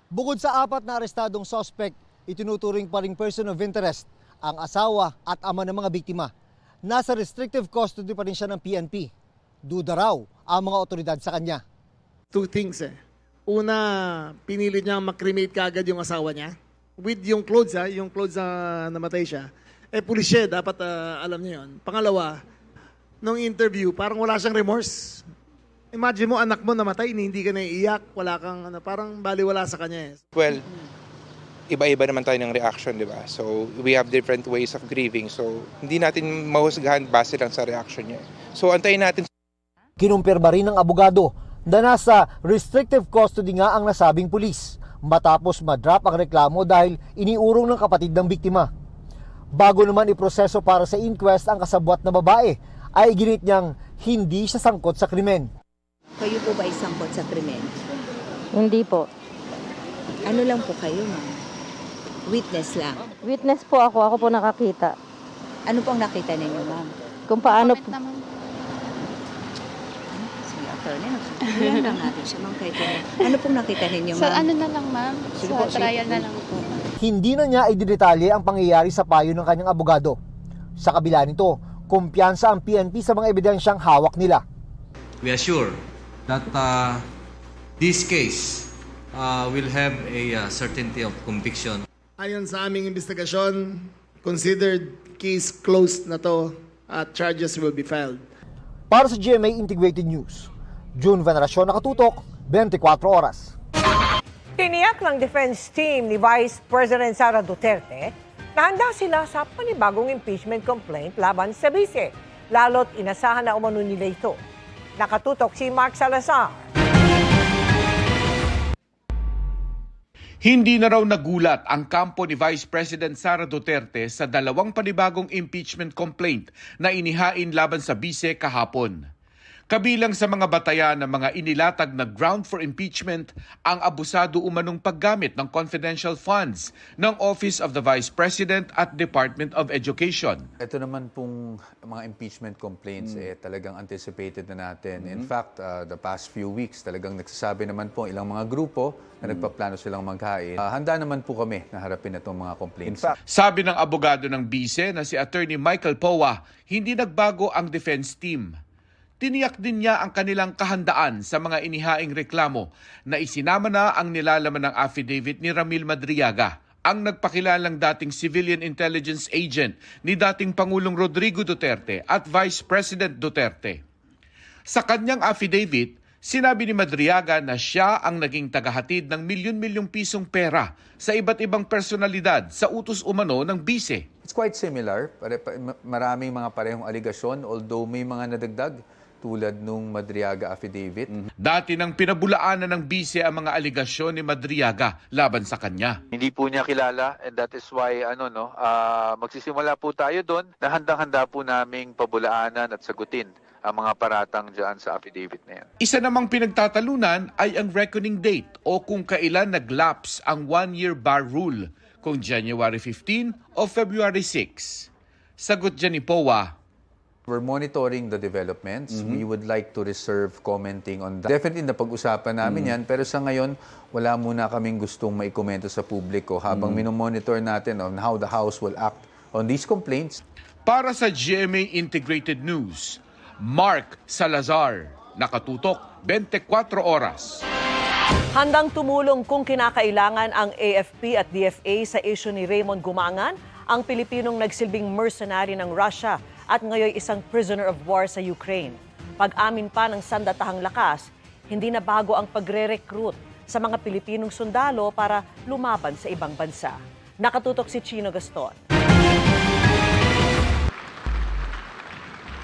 bukod sa 4 na arestadong suspect, itinuturing pa ring person of interest ang asawa at ama ng mga biktima. Nasa restrictive custody pa rin siya ng PNP. Duda raw ang mga otoridad sa kanya. 2 things eh. Una, pinili niya makremate kaagad yung asawa niya. With yung clothes na namatay siya. Pulis siya, dapat alam niya yun. Pangalawa, nung interview, parang wala siyang remorse. Imagine mo, anak mo namatay, hindi ka naiiyak, wala kang, parang baliwala sa kanya eh. Well, iba-iba naman tayo ng reaction, di ba? So, we have different ways of grieving. So, hindi natin mahusgahan base lang sa reaction niya. So, antayin natin. Kinumpirma rin ng abogado na nasa restrictive custody nga ang nasabing pulis matapos ma-drop ang reklamo dahil iniurong ng kapatid ng biktima. Bago naman iproseso para sa inquest ang kasabwat na babae, ay ginit niyang hindi siya sangkot sa krimen. Kayo po ba ay sangkot sa krimen? Hindi po. Ano lang po kayo, ma'am? Witness lang? Witness po ako. Ako po nakakita. Ano pong nakita ninyo, ma'am? kung paano Comment naman. Sige, attorney, nagsusulian lang natin siya, Ma'am, kay Kenneth. Ano pong nakita ninyo, Sa ma'am? ano na lang, ma'am? Sige Sa po, sige. trial na lang po. Hindi na niya ididetalye ang pangyayari sa payo ng kanyang abogado. Sa kabila nito, kumpiyansa ang PNP sa mga ebidensyang hawak nila. We are sure that this case will have a certainty of conviction. Ayon sa aming investigasyon, considered case closed na to at charges will be filed. Para sa GMA Integrated News, June Veneracion, nakatutok, 24 oras. Tiniyak ng defense team ni Vice President Sara Duterte na handa sila sa panibagong impeachment complaint laban sa Vice, lalo't inasahan na umano nila ito. Nakatutok si Mark Salazar. Hindi na raw nagulat ang kampo ni Vice President Sara Duterte sa dalawang panibagong impeachment complaint na inihain laban sa Vice kahapon. Kabilang sa mga batayan ng mga inilatag na ground for impeachment ang abusado umanong paggamit ng confidential funds ng Office of the Vice President at Department of Education. Ito naman pong mga impeachment complaints talagang anticipated na natin. In fact, the past few weeks talagang nagsasabi naman po ilang mga grupo na nagpaplano silang maghain. Handa naman po kami na harapin itong mga complaints. Sabi ng abogado ng Vice na si Attorney Michael Powa, hindi nagbago ang defense team. Tiniyak din niya ang kanilang kahandaan sa mga inihaing reklamo na isinama na ang nilalaman ng affidavit ni Ramil Madriaga, ang nagpakilalang dating civilian intelligence agent ni dating Pangulong Rodrigo Duterte at Vice President Duterte. Sa kanyang affidavit, sinabi ni Madriaga na siya ang naging tagahatid ng milyon-milyong pisong pera sa iba't ibang personalidad sa utos umano ng Vice. It's quite similar. Maraming mga parehong aligasyon, although may mga nadagdag tulad nung Madriaga affidavit. Dati nang pinabulaanan ng Vice ang mga aligasyon ni Madriaga laban sa kanya. Hindi po niya kilala and that is why magsisimula po tayo doon na handang-handa po naming pabulaanan at sagutin ang mga paratang dyan sa affidavit na yan. Isa namang pinagtatalunan ay ang reckoning date o kung kailan naglapse ang one-year bar rule, kung January 15 o February 6. Sagot dyan ni Powa, we're monitoring the developments. We would like to reserve commenting on that. Definitely napag-usapan namin yan, pero sa ngayon, wala muna kaming gustong maikomento sa publiko habang minomonitor natin on how the House will act on these complaints. Para sa GMA Integrated News, Mark Salazar, nakatutok 24 oras. Handang tumulong kung kinakailangan ang AFP at DFA sa issue ni Raymond Gumangan, ang Pilipinong nagsilbing mercenary ng Russia at ngayon isang prisoner of war sa Ukraine. Pag-amin pa ng sandatahang lakas, hindi na bago ang pagre-recruit sa mga Pilipinong sundalo para lumaban sa ibang bansa. Nakatutok si Chino Gaston.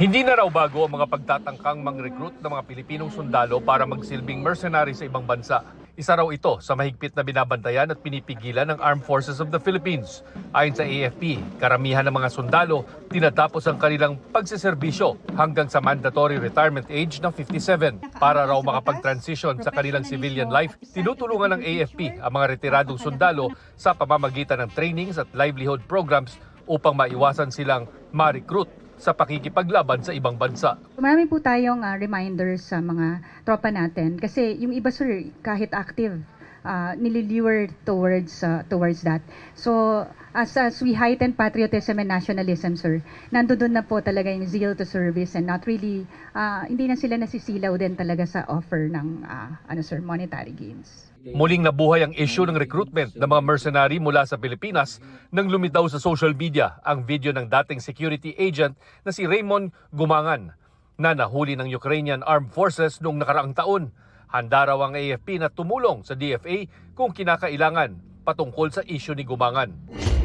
Hindi na raw bago ang mga pagtatangkang mang-recruit ng mga Pilipinong sundalo para magsilbing mercenary sa ibang bansa. Isa raw ito sa mahigpit na binabantayan at pinipigilan ng Armed Forces of the Philippines. Ayon sa AFP, karamihan ng mga sundalo tinatapos ang kanilang pagseserbisyo hanggang sa mandatory retirement age ng 57. Para raw makapag-transition sa kanilang civilian life, tinutulungan ng AFP ang mga retiradong sundalo sa pamamagitan ng trainings at livelihood programs upang maiwasan silang ma-recruit sa pakikipaglaban sa ibang bansa. Marami po tayong reminders sa mga tropa natin kasi yung iba sir kahit active nililure towards that. So as we heighten patriotism and nationalism sir, nandoon na po talaga yung zeal to service and not really hindi na sila nasisilaw din talaga sa offer ng monetary gains. Muling nabuhay ang issue ng recruitment ng mga mercenary mula sa Pilipinas nang lumitaw sa social media ang video ng dating security agent na si Raymond Gumangan na nahuli ng Ukrainian Armed Forces noong nakaraang taon. Handa raw ang AFP na tumulong sa DFA kung kinakailangan patungkol sa issue ni Gumangan.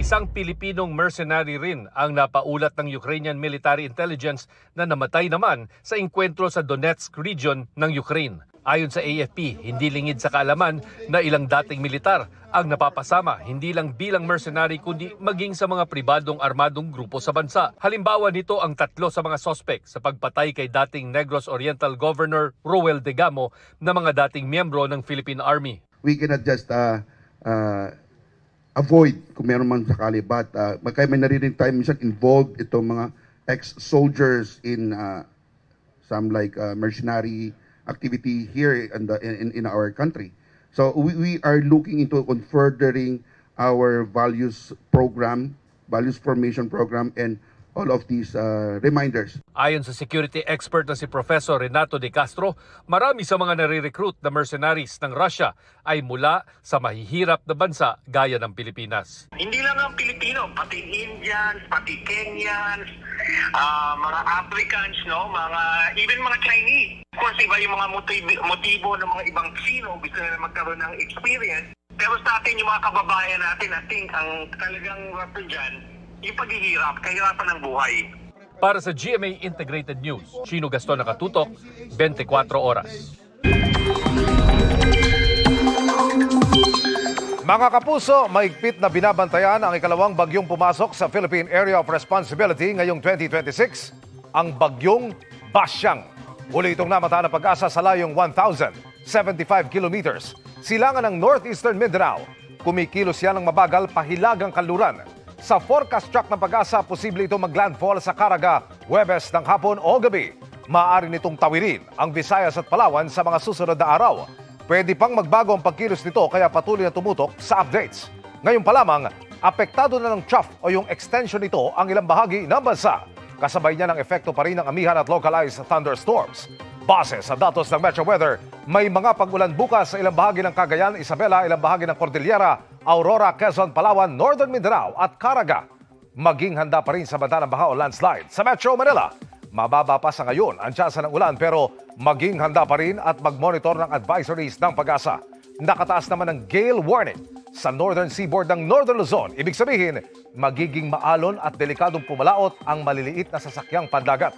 Isang Pilipinong mercenary rin ang napaulat ng Ukrainian Military Intelligence na namatay naman sa engkwentro sa Donetsk region ng Ukraine. Ayon sa AFP, hindi lingid sa kaalaman na ilang dating militar ang napapasama hindi lang bilang mercenary kundi maging sa mga pribadong armadong grupo sa bansa. Halimbawa nito ang 3 sa mga sospek sa pagpatay kay dating Negros Oriental Governor Roel Degamo na mga dating miyembro ng Philippine Army. We cannot just avoid kung meron man sakali but may naririnig tayo minsan involved itong mga ex-soldiers in some mercenary activity here in our country. So we are looking into furthering our values formation program, and all of these reminders. Ayon sa security expert na si Professor Renato De Castro, marami sa mga nare-recruit na mercenaries ng Russia ay mula sa mahihirap na bansa gaya ng Pilipinas. Hindi lang ang Pilipino, pati Indians, pati Kenyans, mga Africans, no, even mga Chinese. Of course, iba yung mga motibo ng mga ibang Sino, gusto nila magkaroon ng experience. Pero sa atin, yung mga kababayan natin, I think ang talagang rapper dyan, yung paghihirap, kahirapan ng buhay. Para sa GMA Integrated News, Chino Gaston nakatutok, 24 oras. Mga kapuso, mahigpit na binabantayan ang ikalawang bagyong pumasok sa Philippine Area of Responsibility ngayong 2026, ang bagyong Basyang. Uli itong namataan ng Pag-asa sa layong 1,075 kilometers. Silangan ng Northeastern Mindanao. Kumikilos yan ng mabagal pahilagang kanluran. Sa forecast track ng Pag-asa, posible ito maglandfall sa Caraga, Huwebes ng hapon o gabi. Maaari nitong tawirin ang Visayas at Palawan sa mga susunod na araw. Pwede pang magbago ang pagkilos nito kaya patuloy na tumutok sa updates. Ngayon pa lamang, apektado na ng trough o yung extension nito ang ilang bahagi ng bansa. Kasabay niya ng epekto pa rin ng amihan at localized thunderstorms. Base sa datos ng Metro Weather, may mga pag-ulan bukas sa ilang bahagi ng Cagayan, Isabela, ilang bahagi ng Cordillera, Aurora, Quezon, Palawan, Northern Mindanao at Caraga. Maging handa pa rin sa banta ng baha o landslide. Sa Metro Manila, mababa pa sa ngayon ang tsansa ng ulan pero maging handa pa rin at mag-monitor ng advisories ng Pag-asa. Nakataas naman ng gale warning sa northern seaboard ng Northern Luzon. Ibig sabihin, magiging maalon at delikadong pumalaot ang maliliit na sasakyang pandagat.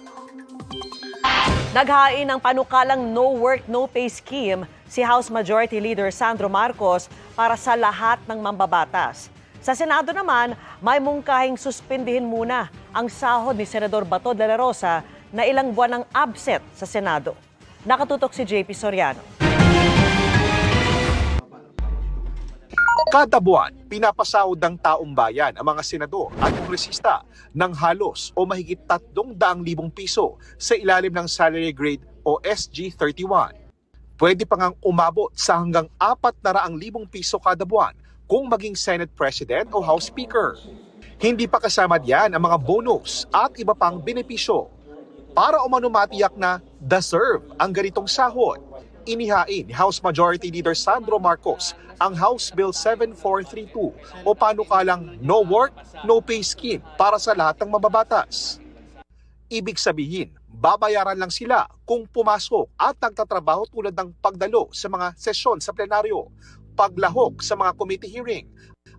Naghain ng panukalang No Work, No Pay scheme si House Majority Leader Sandro Marcos para sa lahat ng mambabatas. Sa Senado naman, may mungkahing suspindihin muna ang sahod ni Senador Bato de la Rosa na ilang buwan ng absent sa Senado. Nakatutok si JP Soriano. Kada buwan, pinapasahod ng taong bayan ang mga senador at kongresista ng halos o mahigit 300,000 piso sa ilalim ng salary grade o SG-31. Pwede pa ngang umabot sa hanggang 400,000 piso kada buwan kung maging Senate President o House Speaker. Hindi pa kasama diyan ang mga bonus at iba pang benepisyo. Para umano matiyak na deserve ang ganitong sahod, inihain ni House Majority Leader Sandro Marcos ang House Bill 7432 o panukalang No Work, No Pay scheme para sa lahat ng mababatas. Ibig sabihin, babayaran lang sila kung pumasok at nagtatrabaho tulad ng pagdalo sa mga sesyon sa plenaryo, paglahok sa mga committee hearing,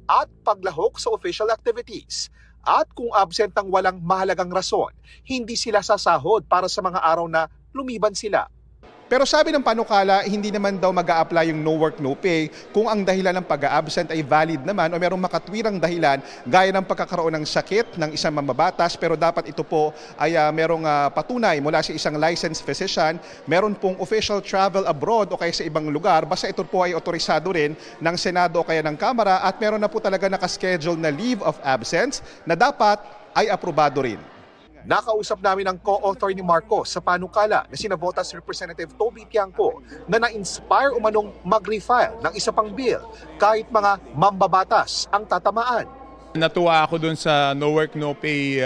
at paglahok sa official activities. At kung absent ng walang mahalagang rason, hindi sila sasahod para sa mga araw na lumiban sila. Pero sabi ng panukala, hindi naman daw mag-a-apply yung no work, no pay kung ang dahilan ng pag-a-absent ay valid naman o merong makatwirang dahilan gaya ng pagkakaroon ng sakit ng isang mambabatas, pero dapat ito po ay merong patunay mula sa isang licensed physician, meron pong official travel abroad o kaya sa ibang lugar, basta ito po ay otorisado rin ng Senado o kaya ng Kamara at meron na po talaga nakaschedule na leave of absence na dapat ay aprobado rin. Nakausap namin ang co-author ni Marcos sa panukala na sina Votas Representative Toby Tiangco na na-inspire umanong mag-refile ng isa pang bill kahit mga mambabatas ang tatamaan. Natuwa ako dun sa No Work, No Pay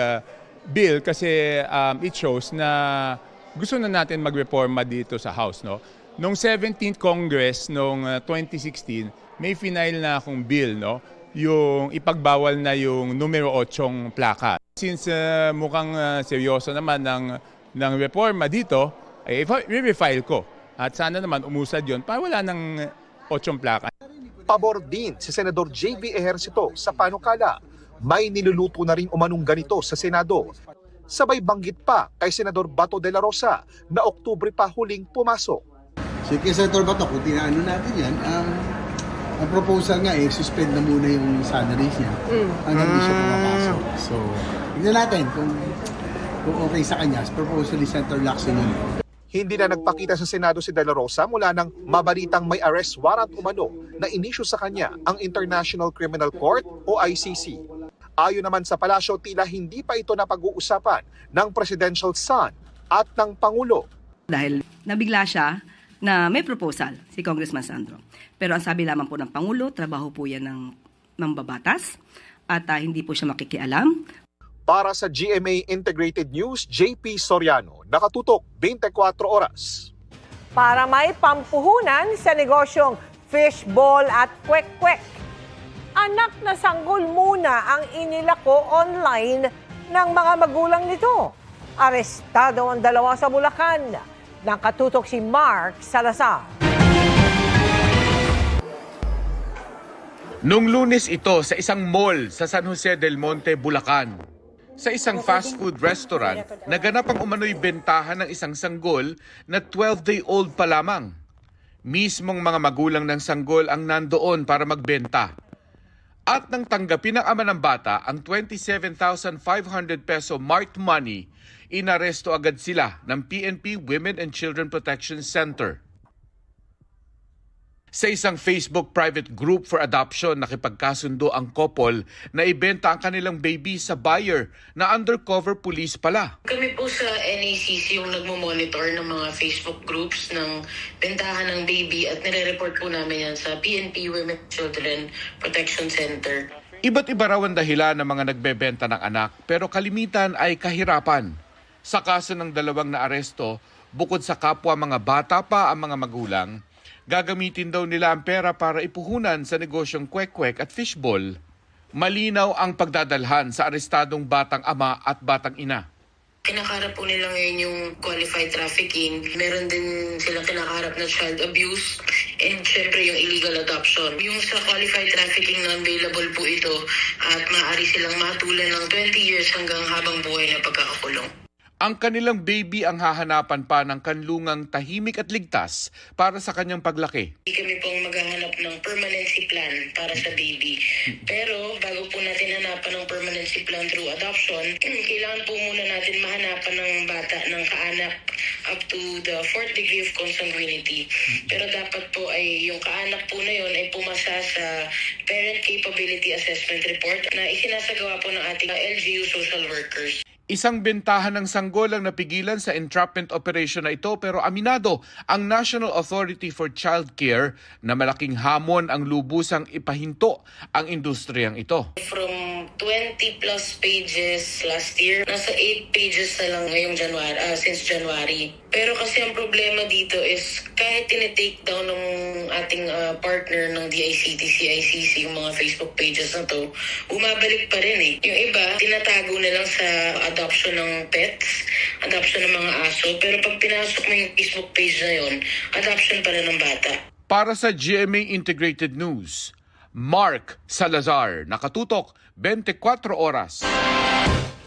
bill kasi it shows na gusto na natin magreforma dito sa House. No? Noong 17th Congress, noong 2016, may final na akong bill, no? Yung ipagbawal na yung numero 8 plaka. Since mukhang seryoso naman ng reforma dito, ay i-refile ko. At sana naman umusad yon para wala ng 8 plaka. Pabor din si Senador J.V. Ejercito sa panukala. May niluluto na rin umanong ganito sa Senado. Sabay banggit pa kay Senador Bato de la Rosa na Oktubre pa huling pumasok. So kay Senator Bato, kung tinaano natin yan, ang proposal nga suspend na muna yung salaries niya hanggang di siya pumapasok. So, tignan natin kung okay sa kanya. Proposal ni Senator Lacson yun. Hindi na nagpakita sa Senado si De La Rosa mula nang mabalitang may arrest warrant umano na inisyu sa kanya ang International Criminal Court o ICC. Ayon naman sa palasyo, tila hindi pa ito napag-uusapan ng presidential son at ng Pangulo. Dahil nabigla siya na may proposal si Congressman Sandro. Pero ang sabi lamang po ng Pangulo, trabaho po yan ng mambabatas at hindi po siya makikialam. Para sa GMA Integrated News, JP Soriano, nakatutok 24 oras. Para may pampuhunan sa negosyong fishball at kwek-kwek. Anak na sanggol muna ang inilako online ng mga magulang nito. Arestado ang dalawa sa Bulacan. Nakatutok si Mark Salazar. Nung Lunes ito sa isang mall sa San Jose del Monte, Bulacan. Sa isang fast food restaurant, naganap ang umano'y bentahan ng isang sanggol na 12-day-old pa lamang. Mismong mga magulang ng sanggol ang nandoon para magbenta. At nang tanggapin ng ama ng bata ang 27,500 peso marked money, inaresto agad sila ng PNP Women and Children Protection Center. Sa isang Facebook private group for adoption, nakipagkasundo ang couple na ibenta ang kanilang baby sa buyer na undercover police pala. Kami po sa NACC yung nagmo-monitor ng mga Facebook groups ng bentahan ng baby at nire-report po namin yan sa PNP Women and Children Protection Center. Iba't iba raw ang dahilan ng mga nagbebenta ng anak pero kalimitan ay kahirapan. Sa kaso ng dalawang naaresto, bukod sa kapwa mga bata pa ang mga magulang, gagamitin daw nila ang pera para ipuhunan sa negosyong kwek-kwek at fishball. Malinaw ang pagdadalhan sa arestadong batang ama at batang ina. Kinakaharap po nila ngayon yung qualified trafficking. Meron din silang kinakaharap na child abuse and syempre yung illegal adoption. Yung sa qualified trafficking na available po ito at maaari silang matulan ng 20 years hanggang habang buhay na pagkakakulong. Ang kanilang baby ang hahanapan pa ng kanlungang tahimik at ligtas para sa kanyang paglaki. Kami pong maghahanap ng permanency plan para sa baby. Pero bago po natin hanapan ng permanency plan through adoption, kailangan po muna natin mahanapan ng bata ng kaanak up to the 4th degree of consanguinity. Pero dapat po ay yung kaanak po na yun ay pumasa sa Parent Capability Assessment Report na isinasagawa po ng ating LGU social workers. Isang bentahan ng sanggol ang napigilan sa entrapment operation na ito pero aminado ang National Authority for Child Care na malaking hamon ang lubusang ipahinto ang industriyang ito. From 20 plus pages last year, nasa 8 pages na lang ngayong since January. Pero kasi ang problema dito is kahit tinitake down ng ating partner ng DICT, CICC, yung mga Facebook pages na to, bumabalik pa rin eh. Yung iba, tinatago na lang sa adoption ng pets, adoption ng mga aso, pero pag pinasok mo yung Facebook page na yun, adoption pa rin ng bata. Para sa GMA Integrated News, Mark Salazar, nakatutok 24 oras.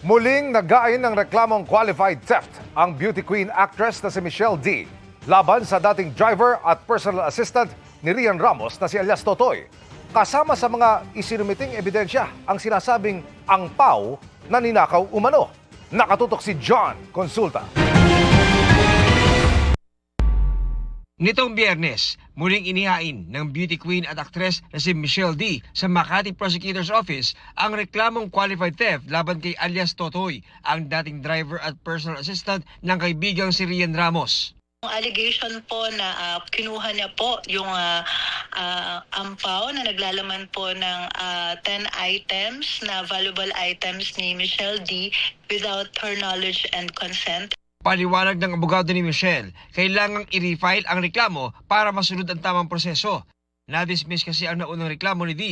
Muling nag-ain ng reklamong qualified theft ang beauty queen actress na si Michelle D. laban sa dating driver at personal assistant ni Rian Ramos na si alias Totoy. Kasama sa mga isinumiting ebidensya ang sinasabing angpaw na ninakaw umano. Nakatutok si John Consulta. Nitong Biyernes, muling inihain ng beauty queen at aktres na si Michelle D. sa Makati Prosecutor's Office ang reklamong qualified theft laban kay alias Totoy, ang dating driver at personal assistant ng kaibigang si Rian Ramos. Ang allegation po na kinuha niya po yung ampaw na naglalaman po ng 10 items na valuable items ni Michelle D. without her knowledge and consent. Paliwanag ng abogado ni Michelle, kailangang i-refile ang reklamo para masunod ang tamang proseso. Na-dismiss kasi ang naunang reklamo ni D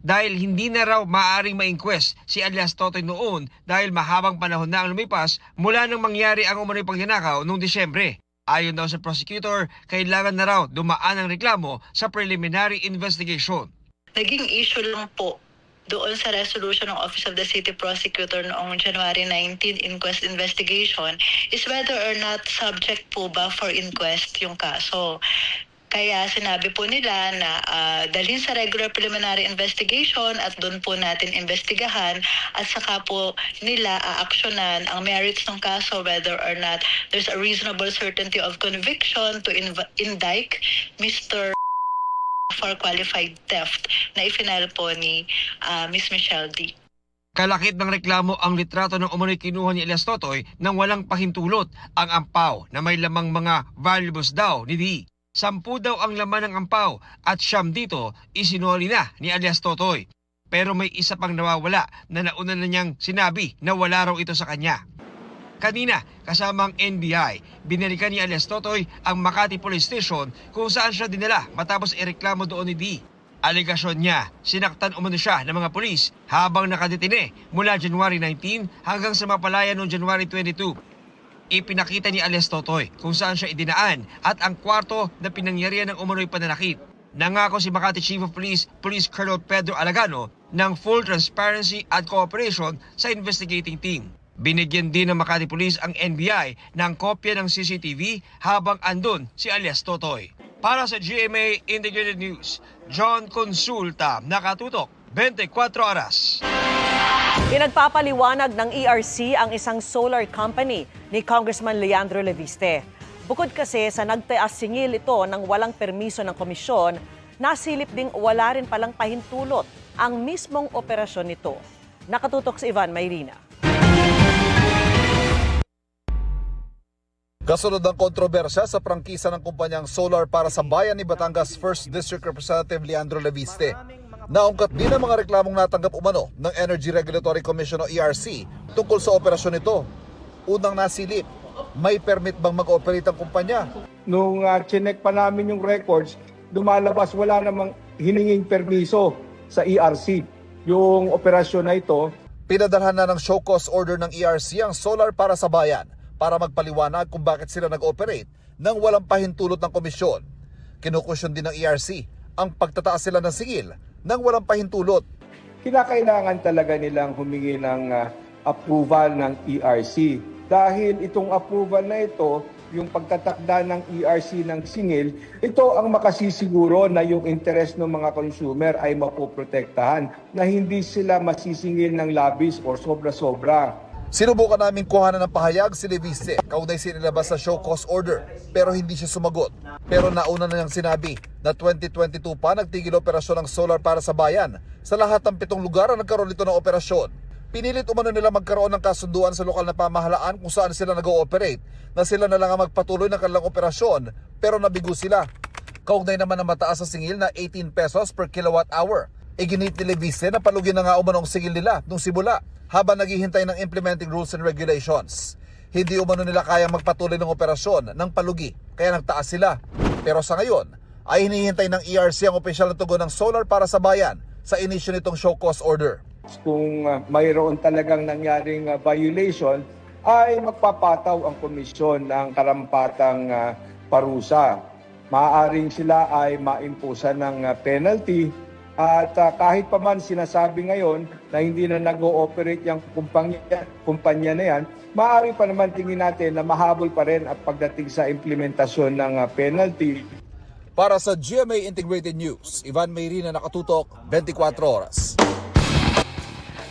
dahil hindi na raw maaaring ma-inquest si alias Totoy noon dahil mahabang panahon na ang lumipas mula nang mangyari ang umano'y pagnanakaw noong Disyembre. Ayon daw sa prosecutor, kailangan na raw dumaan ang reklamo sa preliminary investigation. Naging issue lang po doon sa resolution ng Office of the City Prosecutor noong January 19 inquest investigation is whether or not subject po ba for inquest yung kaso. Kaya sinabi po nila na dalhin sa regular preliminary investigation at doon po natin investigahan at saka po nila aaksyonan ang merits ng kaso whether or not there's a reasonable certainty of conviction to indict Mr. for qualified theft na ifinal po ni Ms. Michelle D. Kalakip ng reklamo ang litrato ng umano'y kinuha ni Elias Totoy nang walang pahintulot. Ang ampaw na may lamang mga valuables daw ni Dee. 10 daw ang laman ng ampaw at 9 dito isinuli na ni Elias Totoy. Pero may isa pang nawawala na nauna na niyang sinabi na wala raw ito sa kanya. Kanina, kasama ang NBI, binalikan ni Elias Totoy ang Makati Police Station kung saan siya dinala matapos ireklamo doon ni Dee. Alegasyon niya, sinaktan umano siya ng mga pulis habang nakadetine mula January 19 hanggang sa mapalaya noong January 22. Ipinakita ni Elias Totoy kung saan siya idinaan at ang kwarto na pinangyarihan ng umano'y pananakit. Nangako si Makati Chief of Police, Police Colonel Pedro Alagano ng full transparency at cooperation sa investigating team. Binigyan din ng Makati Police ang NBI ng kopya ng CCTV habang andun si Elias Totoy. Para sa GMA Integrated News, John Consulta, nakatutok 24 oras. Pinagpapaliwanag ng ERC ang isang solar company ni Congressman Leandro Leviste. Bukod kasi sa nagtaas singil ito ng walang permiso ng komisyon, nasilip ding wala rin palang pahintulot ang mismong operasyon nito. Nakatutok si Ivan Mayrina. Kasunod ng kontrobersya sa prangkisa ng kumpanyang Solar para sa Bayan ni Batangas 1st District Representative Leandro Leviste, naungkat din ang mga reklamong natanggap umano ng Energy Regulatory Commission o ERC tungkol sa operasyon nito. Unang nasilip, may permit bang mag-operate ang kumpanya? Nung chinek pa namin yung records, lumalabas wala namang hininging permiso sa ERC. Yung operasyon na ito, pinadalhan na ng show cause order ng ERC ang Solar para sa Bayan para magpaliwanag kung bakit sila nag-operate nang walang pahintulot ng komisyon. Kinukusyon din ng ERC ang pagtataas sila ng singil nang walang pahintulot. kinakailangan talaga nilang humingi ng approval ng ERC. Dahil itong approval na ito, yung pagtatakda ng ERC ng singil, ito ang makasisiguro na yung interest ng mga consumer ay mapoprotektahan, na hindi sila masisingil ng labis o sobra-sobra. Sinubukan namin kuhanan ng pahayag si Leviste kaugnay sinilabas sa show cause order pero hindi siya sumagot. Pero nauna na niyang sinabi na 2022 pa nagtigil operasyon ng Solar para sa Bayan sa lahat ng 7 lugar na nagkaroon nito ng operasyon. Pinilit umano nila magkaroon ng kasunduan sa lokal na pamahalaan kung saan sila nag-ooperate na sila na lang ang magpatuloy ng kanilang operasyon pero nabigo sila. Kaugnay naman ang mataas sa singil na 18 pesos per kilowatt hour. Iginit ni Leviste na palugin na nga umano ang singil nila nung simula habang naghihintay ng implementing rules and regulations. Hindi umano nila kayang magpatuloy ng operasyon ng palugi kaya nagtaas sila. Pero sa ngayon ay hinihintay ng ERC ang opisyal na tugon ng Solar para sa Bayan sa inisyo nitong show cause order. Kung mayroon talagang nangyaring violation, ay magpapataw ang komisyon ng karampatang parusa. Maaaring sila ay maimposan ng penalty at kahit pa man sinasabi ngayon na hindi na nag-ooperate yung kumpanya na yan, maaari pa naman tingin natin na mahabol pa rin at pagdating sa implementasyon ng penalty. Para sa GMA Integrated News, Ivan Mayrina, nakatutok 24 oras.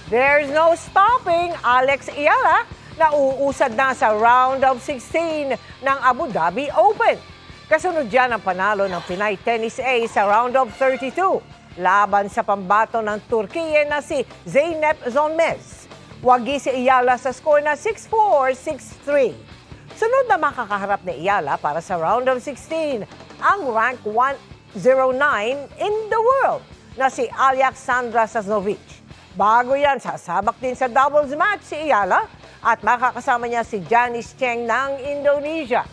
There's no stopping Alex Ayala na uusad na sa round of 16 ng Abu Dhabi Open. Kasunod dyan ang panalo ng Pinay Tennis A sa round of 32 laban sa pambato ng Turkiye na si Zeynep Zonmez. Wagi si Ayala sa score na 6-4, 6-3. Sunod na makakaharap ni Ayala para sa round of 16 ang rank 109 in the world na si Alexandra Sasnovic. Bago yan, sasabak din sa doubles match si Ayala at makakasama niya si Janice Cheng ng Indonesia.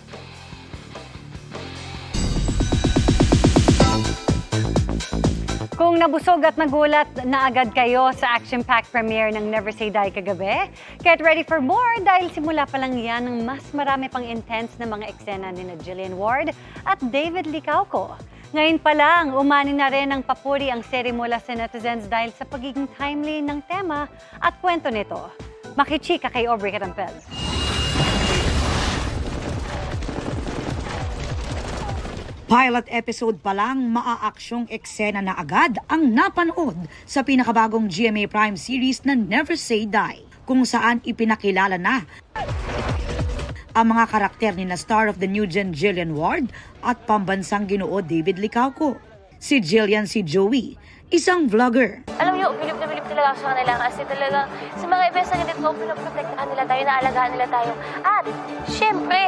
Kung nabusog at nagulat na agad kayo sa action-packed premiere ng Never Say Die kagabi, get ready for more dahil simula pa lang yan ng mas marami pang intense na mga eksena ni Jillian Ward at David Licauco. Ngayon pa lang, umani na rin ng papuri ang seri mula sa netizens dahil sa pagiging timely ng tema at kwento nito. Makichika kay Aubrey Carampel. Pilot episode pa lang, maaaksyong eksena na agad ang napanood sa pinakabagong GMA Prime series na Never Say Die, kung saan ipinakilala na ang mga karakter ni na star of the new gen Jillian Ward at pambansang Ginoo David Licauco. Si Jillian si Joey, isang vlogger. Alam niyo, bilib na bilib talaga ako sa kanila kasi talaga sa mga events na ganito, pinoprotektahan nila tayo, naalagaan nila tayo. At, syempre,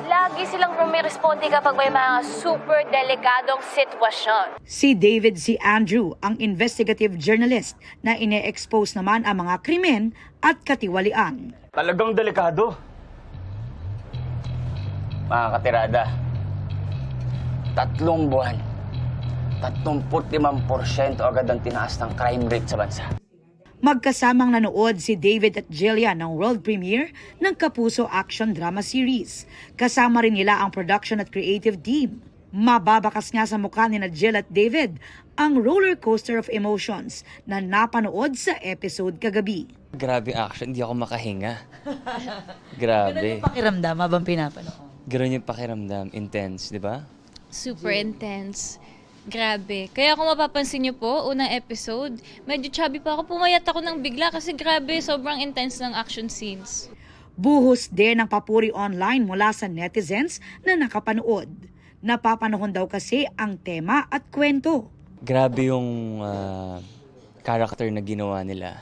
lagi silang rumiresponde kapag may mga super delikadong sitwasyon. Si David C. Andrew, ang investigative journalist na ine-expose naman ang mga krimen at katiwalian. Talagang delikado. Mga katirada, 3 buwan, 35% agad ang tinaas ng crime rate sa bansa. Magkasamang nanood si David at Jillian ng world premiere ng Kapuso Action Drama Series. Kasama rin nila ang production at creative team. Mababakas nga sa mukha ni Jill at David ang roller coaster of emotions na napanood sa episode kagabi. Grabe action, hindi ako makahinga. Grabe. Ganun yung pakiramdam habang pinapanood? Ganun yung pakiramdam, intense, di ba? Super intense. Grabe. Kaya kung mapapansin niyo po, unang episode, medyo chubby pa ako. Pumayat ako ng bigla kasi grabe, sobrang intense ng action scenes. Buhos din ng papuri online mula sa netizens na nakapanood. Napapanahon daw kasi ang tema at kwento. Grabe yung character na ginawa nila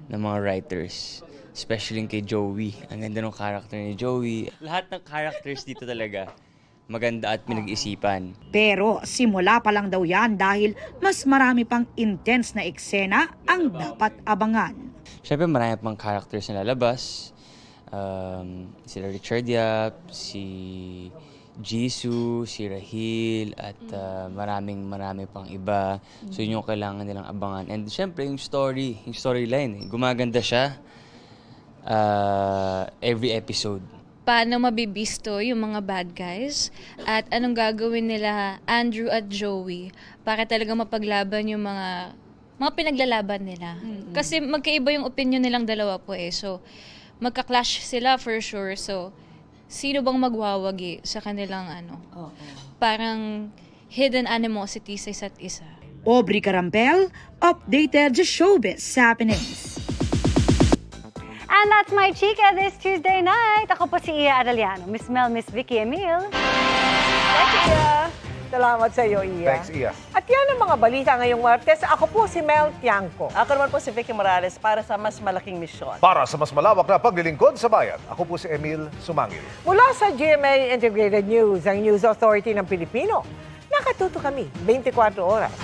ng mga writers. Especially kay Joey. Ang ganda ng character ni Joey. Lahat ng characters dito talaga maganda at pinag-isipan. Pero simula pa lang daw yan dahil mas marami pang intense na eksena ang dapat abangan. Siyempre marami pang characters na lalabas. Sila Richard Yap, si Jisoo, si Rahil, at marami pang iba. So yun yung kailangan nilang abangan. And siyempre yung storyline, gumaganda siya every episode. Paano mabibisto yung mga bad guys at anong gagawin nila Andrew at Joey para talaga mapaglaban yung mga pinaglalaban nila. Kasi magkaiba yung opinion nilang dalawa po eh. So, magka-clash sila for sure. So, sino bang magwawagi sa kanilang parang hidden animosity sa isa't isa. Aubrey Carampel, updated sa showbiz happenings. And that's my chika this Tuesday night. Ako po si Iya Arellano, Miss Mel, Miss Vicky Emil. Thanks, Iya. Salamat sa iyo, Iya. Thanks, Iya. At yan ang mga balita ngayong Martes. Ako po si Mel Tiangco. Ako naman po si Vicky Morales para sa mas malaking misyon. Para sa mas malawak na paglilingkod sa bayan, ako po si Emil Sumangil. Mula sa GMA Integrated News, ang News Authority ng Pilipino. Nakatuto kami 24 oras.